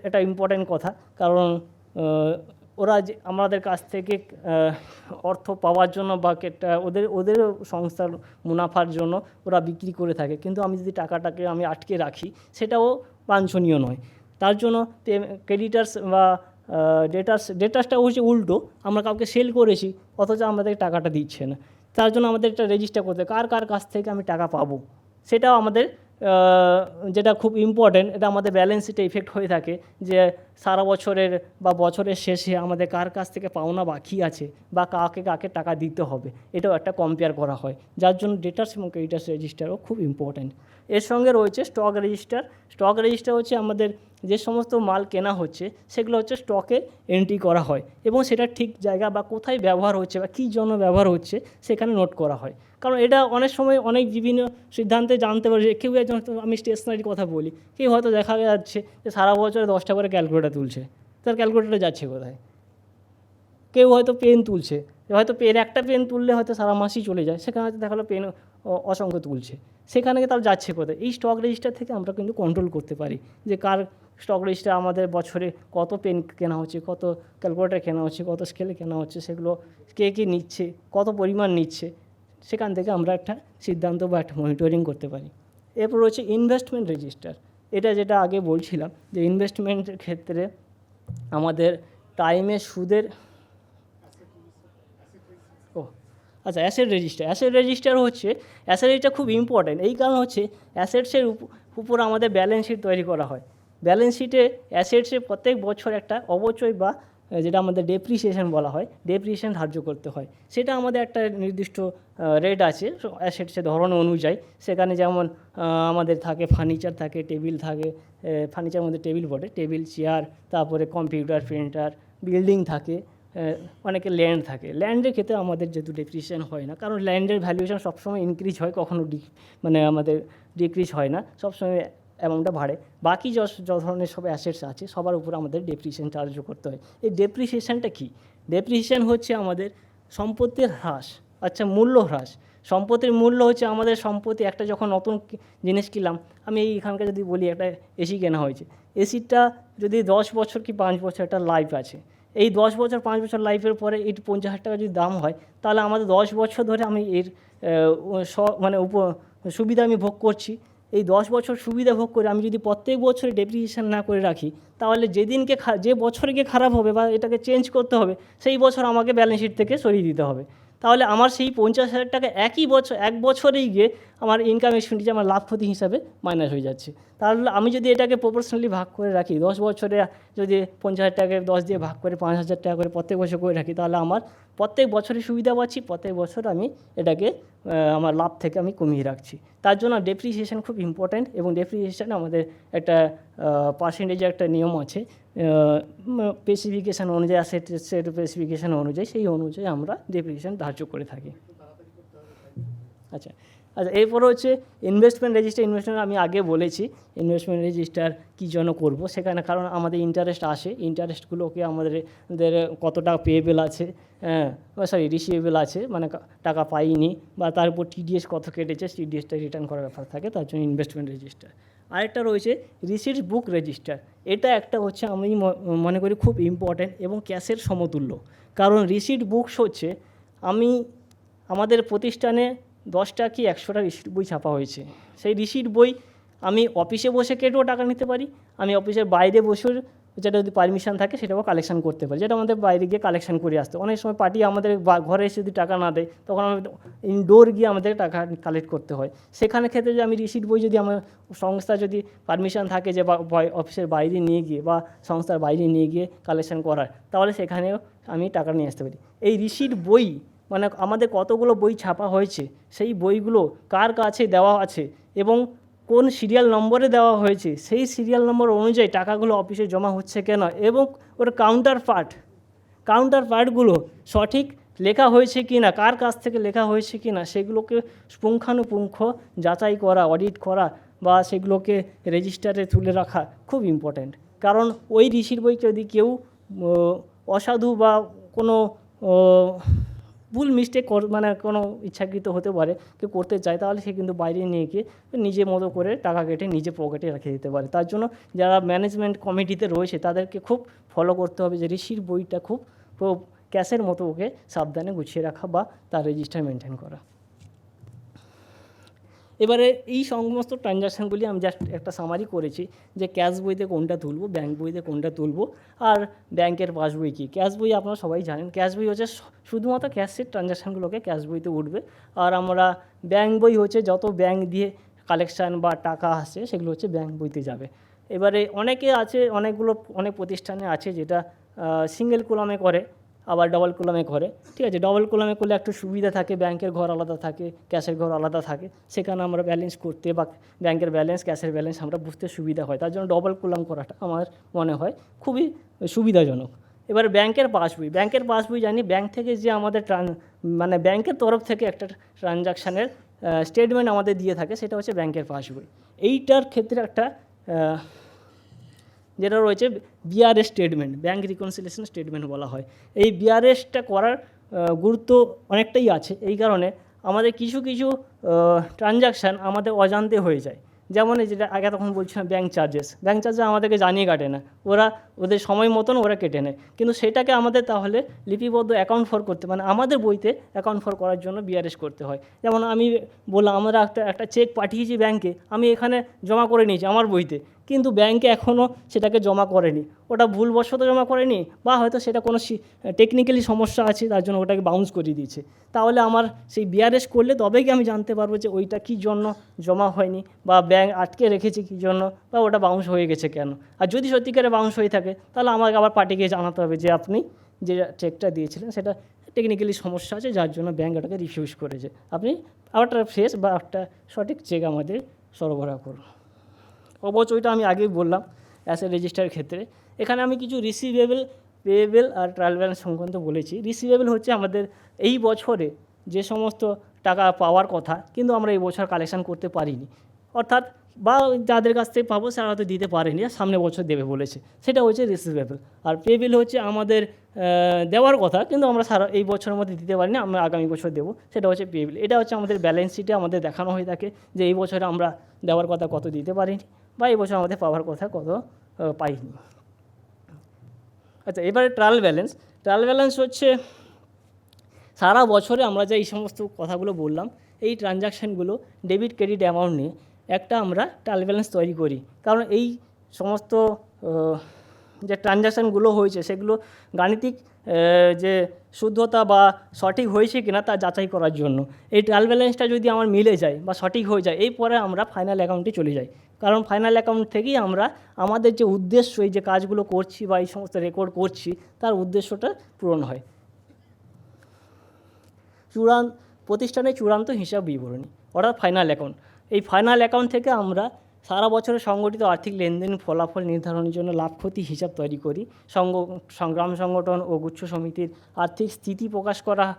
একটা ইম্পর্ট্যান্ট কথা। কারণ ওরা যে আমাদের কাছ থেকে অর্থ পাওয়ার জন্য বা ওদের সংস্থার মুনাফার জন্য ওরা বিক্রি করে থাকে, কিন্তু আমি যদি টাকাটাকে আমি আটকে রাখি, সেটাও বাঞ্ছনীয় নয়। তার জন্য ক্রেডিটার্স বা ডেটার্সটা হচ্ছে উল্টো, আমরা কাউকে সেল করেছি অথচ আমাদের টাকাটা দিচ্ছে না। তার জন্য আমাদের একটা রেজিস্টার করতে কার কাছ থেকে আমি টাকা পাবো, সেটাও আমাদের যেটা খুব ইম্পর্ট্যান্ট। এটা আমাদের ব্যালেন্স শিটে ইফেক্ট হয়ে থাকে যে সারা বছরের বা বছরের শেষে আমাদের কার কাছ থেকে পাওনা বাকি আছে বা কাকে কাকে টাকা দিতে হবে, এটাও একটা কম্পেয়ার করা হয়। যার জন্য ডেটার্স এবং ক্রেডিটার্স রেজিস্টারও খুব ইম্পর্ট্যান্ট। এর সঙ্গে রয়েছে স্টক রেজিস্টার। স্টক রেজিস্টার হচ্ছে আমাদের যে সমস্ত মাল কেনা হচ্ছে সেগুলো হচ্ছে স্টকে এন্ট্রি করা হয় এবং সেটা ঠিক জায়গা বা কোথায় ব্যবহার হচ্ছে বা কী জন্য ব্যবহার হচ্ছে সেখানে নোট করা হয়। কারণ এটা অনেক সময় অনেক বিভিন্ন সিদ্ধান্তে জানতে পারে যে কেউ একজন, আমি স্টেশনারির কথা বলি, কেউ হয়তো দেখা যাচ্ছে যে সারা বছরে 10টা করে ক্যালকুলেটার তুলছে, তার ক্যালকুলেটার যাচ্ছে কোথায়? কেউ হয়তো পেন তুলছে, হয়তো একটা পেন তুললে হয়তো সারা মাসই চলে যায়, সেখানে হয়তো দেখা গেলো পেন অসংখ্য তুলছে, সেখানে তার যাচ্ছে কোথায়? এই স্টক রেজিস্টার থেকে আমরা কিন্তু কন্ট্রোল করতে পারি যে কার স্টক রেজিস্টার আমাদের বছরে কত পেন কেনা হচ্ছে, কত ক্যালকুলেটার কেনা হচ্ছে, কত স্কেলে কেনা হচ্ছে, সেগুলো কে কী নিচ্ছে, কত পরিমাণ নিচ্ছে, সেখান থেকে আমরা একটা সিদ্ধান্ত বা একটা মনিটরিং করতে পারি। এরপর হচ্ছে ইনভেস্টমেন্ট রেজিস্টার। এটা যেটা আগে বলছিলাম যে ইনভেস্টমেন্টের ক্ষেত্রে আমাদের টাইমের সুদের আচ্ছা, অ্যাসেট রেজিস্টার হচ্ছে, অ্যাসেট রেজিস্টার খুব ইম্পর্ট্যান্ট। এই কারণ হচ্ছে অ্যাসেটসের উপর আমাদের ব্যালেন্স শিট তৈরি করা হয়। ব্যালেন্স শিটে অ্যাসেটসের প্রত্যেক বছর একটা অবচয় বা যেটা আমাদের ডেপ্রিসিয়েশন বলা হয়, ডেপ্রিসিয়েশন ধার্য করতে হয়। সেটা আমাদের একটা নির্দিষ্ট রেট আছে অ্যাসেটসের ধরন অনুযায়ী। সেখানে যেমন আমাদের থাকে ফার্নিচার থাকে, টেবিল থাকে, ফার্নিচারের মধ্যে টেবিল বটে, টেবিল চেয়ার, তারপরে কম্পিউটার, প্রিন্টার, বিল্ডিং থাকে, অনেকে ল্যান্ড থাকে। ল্যান্ডের ক্ষেত্রে আমাদের যেহেতু ডেপ্রিসিয়েশন হয় না, কারণ ল্যান্ডের ভ্যালুয়েশন সবসময় ইনক্রিজ হয়, কখনো মানে আমাদের ডিক্রিজ হয় না, সবসময় অ্যামাউন্টটা বাড়ে। বাকি যত ধরনের সব অ্যাসেটস আছে সবার উপর আমাদের ডেপ্রিসিয়েশন চার্জও করতে হয়। এই ডেপ্রিসিয়েশনটা কী? ডেপ্রিসিয়েশন হচ্ছে আমাদের সম্পত্তির হ্রাস, আচ্ছা মূল্য হ্রাস। সম্পত্তির মূল্য হচ্ছে আমাদের সম্পত্তি, একটা যখন নতুন জিনিস কিনলাম, আমি এইখানকার যদি বলি একটা এসি কেনা হয়েছে, এসিটা যদি 10 বছর কি 5 বছর একটা লাইফ আছে, এই 10 বছর 5 বছর লাইফের পরে এই 50,000 টাকা যদি দাম হয়, তাহলে আমাদের 10 বছর ধরে আমি এর মানে সুবিধা আমি ভোগ করছি। এই 10 বছর সুবিধা ভোগ করে আমি যদি প্রত্যেক বছরে ডেপ্রিসিয়েশন না করে রাখি, তাহলে যেদিনকে যে বছরে গিয়ে খারাপ হবে বা এটাকে চেঞ্জ করতে হবে, সেই বছর আমাকে ব্যালেন্স শিট থেকে সরিয়ে দিতে হবে। তাহলে আমার সেই 50,000 টাকা একই বছর, এক বছরেই গিয়ে আমার ইনকাম এক্সপেন্ডিচার, আমার লাভ ক্ষতি হিসাবে মাইনাস হয়ে যাচ্ছে। তাহলে আমি যদি এটাকে প্রপোর্শনালি ভাগ করে রাখি, 10 বছরে যদি 50,000 টাকাকে 10 দিয়ে ভাগ করে 5,000 টাকা করে প্রত্যেক বছর করে রাখি, তাহলে আমার প্রত্যেক বছরই সুবিধা পাচ্ছি, প্রত্যেক বছর আমি এটাকে আমার লাভ থেকে আমি কমিয়ে রাখছি। তার জন্য ডেপ্রিসিয়েশন খুব ইম্পর্ট্যান্ট, এবং ডেপ্রিসিয়েশন আমাদের একটা পার্সেন্টেজের একটা নিয়ম আছে, স্পেসিফিকেশান অনুযায়ী, অ্যাসেটের স্পেসিফিকেশান অনুযায়ী, সেই অনুযায়ী আমরা ডেপ্রিসিয়েশন ধার্য করে থাকি। আচ্ছা, এরপর হচ্ছে ইনভেস্টমেন্ট রেজিস্টার। আমি আগে বলেছি ইনভেস্টমেন্ট রেজিস্টার কী জন্য করবো, সেখানে কারণ আমাদের ইন্টারেস্ট আসে, ইন্টারেস্টগুলোকে আমাদের কত টাকা পেয়েবেল আছে, রিসিভেবল আছে, মানে টাকা পাইনি, বা তার উপর টিডিএস কত কেটেছে, টিডিএসটা রিটার্ন করার ব্যাপার থাকে, তার জন্য ইনভেস্টমেন্ট রেজিস্টার। আরেকটা রয়েছে রিসিট বুক রেজিস্টার। এটা একটা হচ্ছে আমি মনে করি খুব ইম্পর্ট্যান্ট এবং ক্যাশের সমতুল্য। কারণ রিসিট বুকস হচ্ছে আমাদের প্রতিষ্ঠানে 10টা কি 100টা রিসিট বই ছাপা হয়েছে, সেই রিসিট বই আমি অফিসে বসে কেটেও টাকা নিতে পারি, আমি অফিসের বাইরে বসেও, যেটা যদি পারমিশন থাকে সেটাও কালেকশন করতে পারি, যেটা আমাদের বাইরে গিয়ে কালেকশন করে আসতে। অনেক সময় পার্টি আমাদের ঘরে এসে যদি টাকা না দেয়, তখন আমি ইনডোর গিয়ে আমাদের টাকা কালেক্ট করতে হয়। সেখানে ক্ষেত্রে যে আমি রিসিট বই যদি আমার সংস্থা যদি পারমিশন থাকে যে অফিসের বাইরে নিয়ে গিয়ে বা সংস্থার বাইরে নিয়ে গিয়ে কালেকশন করার, তাহলে সেখানেও আমি টাকা নিয়ে আসতে পারি। এই রিসিট বই মানে আমাদের কতগুলো বই ছাপা হয়েছে, সেই বইগুলো কার কাছে দেওয়া আছে এবং কোন সিরিয়াল নম্বরে দেওয়া হয়েছে, সেই সিরিয়াল নম্বর অনুযায়ী টাকাগুলো অফিসে জমা হচ্ছে কেন, এবং ওর কাউন্টার পার্টগুলো সঠিক লেখা হয়েছে কি না, কার কাছ থেকে লেখা হয়েছে কি না, সেগুলোকে পুঙ্খানুপুঙ্খ যাচাই করা, অডিট করা, বা সেগুলোকে রেজিস্টারে তুলে রাখা খুব ইম্পর্ট্যান্ট। কারণ ওই রিসিট বই যদি কেউ অসাধু বা কোনো ভুল মিস্টেক মানে কোনো ইচ্ছাকৃত হতে পারে কেউ করতে চায়, তাহলে সে কিন্তু বাইরে নিয়ে গিয়ে নিজের মতো করে টাকা কেটে নিজে পকেটে রেখে দিতে পারে। তার জন্য যারা ম্যানেজমেন্ট কমিটিতে রয়েছে তাদেরকে খুব ফলো করতে হবে যে রিসিট বইটা খুব ক্যাশের মতো ওকে সাবধানে গুছিয়ে রাখা বা তার রেজিস্টার মেনটেন করা। এবারে এই সমস্ত ট্রানজ্যাকশানগুলি আমি জাস্ট একটা সামারি করেছি যে ক্যাশ বইতে কোনটা তুলব, ব্যাঙ্ক বইতে কোনটা তুলব, আর ব্যাংকের পাসবই কী। ক্যাশ বই আপনারা সবাই জানেন, ক্যাশ বই হচ্ছে শুধুমাত্র ক্যাশের ট্রানজ্যাকশানগুলোকে ক্যাশ বইতে উঠবে, আর আমরা ব্যাঙ্ক বই হচ্ছে যত ব্যাঙ্ক দিয়ে কালেকশান বা টাকা আসছে সেগুলো হচ্ছে ব্যাঙ্ক বইতে যাবে। এবারে অনেক প্রতিষ্ঠানে আছে যেটা সিঙ্গেল কলামে করে, আবার ডবল কলামে করে, ঠিক আছে। ডবল কলামে করলে একটু সুবিধা থাকে, ব্যাংকের ঘর আলাদা থাকে, ক্যাশের ঘর আলাদা থাকে, সেখানে আমরা ব্যালেন্স করতে বা ব্যাংকের ব্যালেন্স, ক্যাশের ব্যালেন্স আমরা বুঝতে সুবিধা হয়। তার জন্য ডবল কলাম করাটা আমার মনে হয় খুবই সুবিধাজনক। এবার ব্যাংকের পাসবই জানি ব্যাংক থেকে যে আমাদের মানে ব্যাংকের তরফ থেকে একটা ট্রানজাকশানের স্টেটমেন্ট আমাদের দিয়ে থাকে, সেটা হচ্ছে ব্যাংকের পাসবই। এইটার ক্ষেত্রে একটা যেটা রয়েছে BRS statement, bank reconciliation statement বলা হয়। এই বিআরএসটা করার গুরুত্ব অনেকটাই আছে, এই কারণে আমাদের কিছু কিছু ট্রানজাকশান আমাদের অজান্তে হয়ে যায়। যেমন এই যেটা আগে তখন বলছিলাম ব্যাংক চার্জেস আমাদেরকে জানিয়ে কাটে না, ওদের সময় মতন ওরা কেটে নেয়, কিন্তু সেটাকে আমাদের তাহলে লিপিবদ্ধ অ্যাকাউন্ট ফর করতে, মানে আমাদের বইতে অ্যাকাউন্ট ফর করার জন্য বিআরএস করতে হয়। যেমন আমি বললাম আমরা একটা চেক পাঠিয়েছি ব্যাংকে, আমি এখানে জমা করে নিয়েছি আমার বইতে, কিন্তু ব্যাংকে এখনও সেটাকে জমা করেনি, ওটা ভুলবশত জমা করেনি, বা হয়তো সেটা কোনো টেকনিক্যালি সমস্যা আছে তার জন্য ওটাকে বাউন্স করিয়ে দিয়েছে। তাহলে আমার সেই বিআরএস করলে তবেই কি আমি জানতে পারবো যে ওইটা কী জন্য জমা হয়নি, বা ব্যাংক আটকে রেখেছে কী জন্য, বা ওটা বাউন্স হয়ে গেছে কেন। আর যদি সত্যিকারে বাউন্স হয়ে থাকে তাহলে আমাকে আবার পার্টিকে জানাতে হবে যে আপনি যে চেকটা দিয়েছিলেন সেটা টেকনিক্যালি সমস্যা আছে যার জন্য ব্যাংক ওটাকে রিফিউজ করেছে, আপনি আবার একটা ফ্রেশ বা একটা সঠিক চেক আমাদের সরবরাহ করুন। অবশ্য ওইটা আমি আগেই বললাম অ্যাসেট রেজিস্টারের ক্ষেত্রে। এখানে আমি কিছু রিসিভেবল, পেয়েবল আর ট্রায়াল ব্যালেন্স সংক্রান্ত বলেছি। রিসিভেবল হচ্ছে আমাদের এই বছরে যে সমস্ত টাকা পাওয়ার কথা কিন্তু আমরা এই বছর কালেকশন করতে পারিনি, অর্থাৎ বা যাদের কাছ থেকে পাবো সেটা হয়তো দিতে পারেনি, সামনে বছর দেবে বলেছে, সেটা হচ্ছে রিসিভেবল। আর পেয়েবল হচ্ছে আমাদের দেওয়ার কথা কিন্তু আমরা এই বছরের মধ্যে দিতে পারিনি, আমরা আগামী বছর দেবো, সেটা হচ্ছে পেয়েবল। এটা হচ্ছে আমাদের ব্যালেন্স শিটে আমাদের দেখানো হয়ে থাকে যে এই বছরে আমরা দেওয়ার কথা কত দিতে পারিনি, বা এই বছর আমাদের পাওয়ার কথা কত পাইনি। আচ্ছা, এবারে ট্রায়াল ব্যালেন্স হচ্ছে সারা বছরে আমরা যে এই সমস্ত কথাগুলো বললাম, এই ট্রানজাকশানগুলো ডেবিট ক্রেডিট অ্যামাউন্ট নিয়ে একটা আমরা ট্রায়াল ব্যালেন্স তৈরি করি, কারণ এই সমস্ত যে ট্রানজাকশানগুলো হয়েছে সেগুলো গাণিতিক যে শুদ্ধতা বা সঠিক হয়েছে কিনা তা যাচাই করার জন্য। এই ট্রায়াল ব্যালেন্সটা যদি আমার মিলে যায় বা সঠিক হয়ে যায়, এই পরে আমরা ফাইনাল অ্যাকাউন্টে চলে যাই, কারণ ফাইনাল অ্যাকাউন্ট থেকেই আমরা আমাদের যে উদ্দেশ্য, এই যে কাজগুলো করছি বা এই সমস্ত রেকর্ড করছি তার উদ্দেশ্যটা পূরণ হয়। প্রতিষ্ঠানের চূড়ান্ত হিসাব বিবরণী অর্থাৎ ফাইনাল অ্যাকাউন্ট। এই ফাইনাল অ্যাকাউন্ট থেকে আমরা সারা বছরের সংগঠিত আর্থিক লেনদেন ফলাফল নির্ধারণের জন্য লাভ ক্ষতি হিসাব তৈরি করি। সংগ্রাম সংগঠন ও গুচ্ছ সমিতির আর্থিক স্থিতি প্রকাশ করার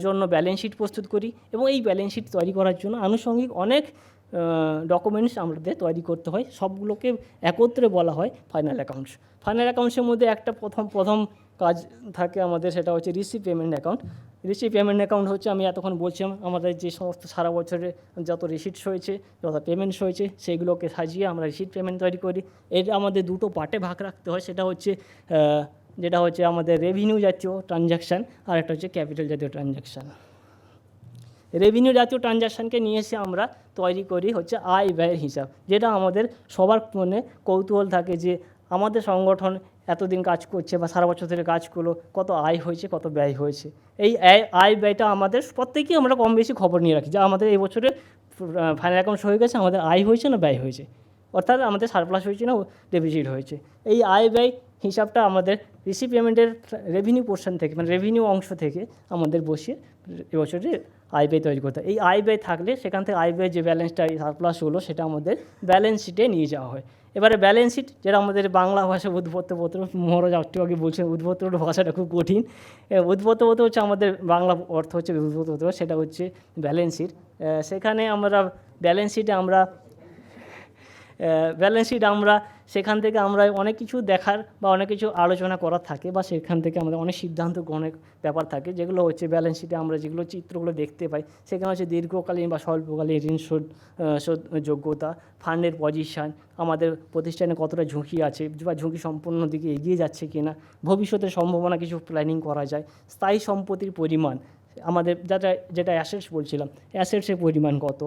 জন্য ব্যালেন্স শিট প্রস্তুত করি, এবং এই ব্যালেন্স শিট তৈরি করার জন্য আনুষঙ্গিক অনেক ডকুমেন্টস আমাদের তৈরি করতে হয়, সবগুলোকে একত্রে বলা হয় ফাইনাল অ্যাকাউন্টস। ফাইনাল অ্যাকাউন্টসের মধ্যে একটা প্রথম কাজ থাকে আমাদের, সেটা হচ্ছে receive payment account. Receive payment account হচ্ছে আমি এতক্ষণ বলছিলাম আমাদের যে সমস্ত সারা বছরে যত রিসিটস হয়েছে, যত পেমেন্টস হয়েছে সেগুলোকে সাজিয়ে আমরা রিসিট পেমেন্ট তৈরি করি। এটা আমাদের দুটো পার্টে ভাগ রাখতে হয়, সেটা হচ্ছে যেটা হচ্ছে আমাদের রেভিনিউ জাতীয় ট্রানজাকশান, আর একটা হচ্ছে ক্যাপিটাল জাতীয় ট্রানজাকশান। রেভিনিউ জাতীয় ট্রানজাকশানকে নিয়ে এসে আমরা তৈরি করি হচ্ছে আয় ব্যয়ের হিসাব, যেটা আমাদের সবার মনে কৌতূহল থাকে যে আমাদের সংগঠন এতদিন কাজ করছে বা সারা বছর ধরে কাজ করলো, কত আয় হয়েছে কত ব্যয় হয়েছে। এই আয় ব্যয়টা আমাদের প্রত্যেকেই আমরা কম বেশি খবর নিয়ে রাখি, যা আমাদের এই বছরে ফাইনাল অ্যাকাউন্ট হয়ে গেছে, আমাদের আয় হয়েছে না ব্যয় হয়েছে, অর্থাৎ আমাদের সারপ্লাস হয়েছে না ডেফিসিট হয়েছে। এই আয় ব্যয় হিসাবটা আমাদের রিসিভ পেমেন্টের রেভিনিউ পোর্শন থেকে, মানে রেভিনিউ অংশ থেকে আমাদের বসিয়ে এবছরে আয় ব্যয় তৈরি করতে হয়। এই আয় ব্যয় থাকলে সেখান থেকে আয় ব্যয় যে ব্যালেন্সটা সারপ্লাস হলো সেটা আমাদের ব্যালেন্স শিটে নিয়ে যাওয়া হয়। এবারে ব্যালেন্স শিট, যেটা আমাদের বাংলা ভাষায় উদ্ভূতপত্র, মহারাজ একটু আগে বলছেন উদ্ভূতপত্র ভাষাটা খুব কঠিন। উদ্ভূতপত্র হচ্ছে আমাদের বাংলা অর্থ হচ্ছে উদ্ভূতপত্র, সেটা হচ্ছে ব্যালেন্স শিট। সেখানে আমরা ব্যালেন্স শিট আমরা সেখান থেকে আমরা অনেক কিছু দেখার বা অনেক কিছু আলোচনা করার থাকে, বা সেখান থেকে আমাদের অনেক সিদ্ধান্ত অনেক ব্যাপার থাকে, যেগুলো হচ্ছে ব্যালেন্স শিটে আমরা যেগুলো চিত্রগুলো দেখতে পাই সেখানে হচ্ছে দীর্ঘকালীন বা স্বল্পকালীন ঋণ শোধ যোগ্যতা, ফান্ডের পজিশান, আমাদের প্রতিষ্ঠানে কতটা ঝুঁকি আছে বা ঝুঁকি সম্পন্ন দিকে এগিয়ে যাচ্ছে কি না, ভবিষ্যতের সম্ভাবনা কিছু প্ল্যানিং করা যায়, স্থায়ী সম্পত্তির পরিমাণ, আমাদের যেটা অ্যাসেটস বলছিলাম, অ্যাসেটসের পরিমাণ কত,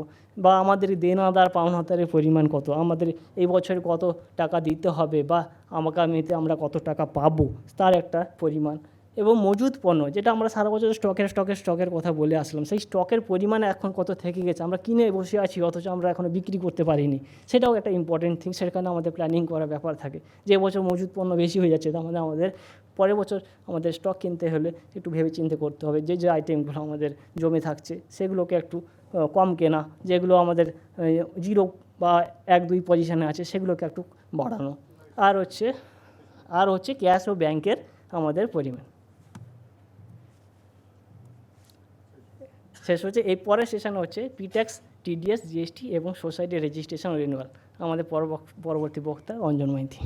বা আমাদের দেনাদার পাওনাদারের পরিমাণ কত, আমাদের এই বছরে কত টাকা দিতে হবে বা আগামীতে আমরা কত টাকা পাবো তার একটা পরিমাণ, এবং মজুদ পণ্য, যেটা আমরা সারা বছর স্টকের কথা বলে আসলাম, সেই স্টকের পরিমাণ এখন কত থেকে গেছে, আমরা কিনে বসে আছি অথচ আমরা এখনও বিক্রি করতে পারিনি, সেটাও একটা ইম্পর্টেন্ট থিং। সেখানে আমাদের প্ল্যানিং করার ব্যাপার থাকে, যে বছর মজুদ পণ্য বেশি হয়ে যাচ্ছে তার মধ্যে আমাদের পরের বছর আমাদের স্টক কিনতে হলে একটু ভেবে চিন্তে করতে হবে, যে আইটেমগুলো আমাদের জমে থাকছে সেগুলোকে একটু কম কেনা, যেগুলো আমাদের 0 বা 1-2 পজিশানে আছে সেগুলোকে একটু বাড়ানো, আর হচ্ছে ক্যাশ ও ব্যাংকের আমাদের পরিমাণ। শেষ হচ্ছে। এই পরের সেশনে হচ্ছে পিট্যাক্স, টিডিএস, জিএসটি এবং সোসাইটি রেজিস্ট্রেশন রিনিউয়াল। আমাদের পরবর্তী বক্তা অঞ্জন মাইতি।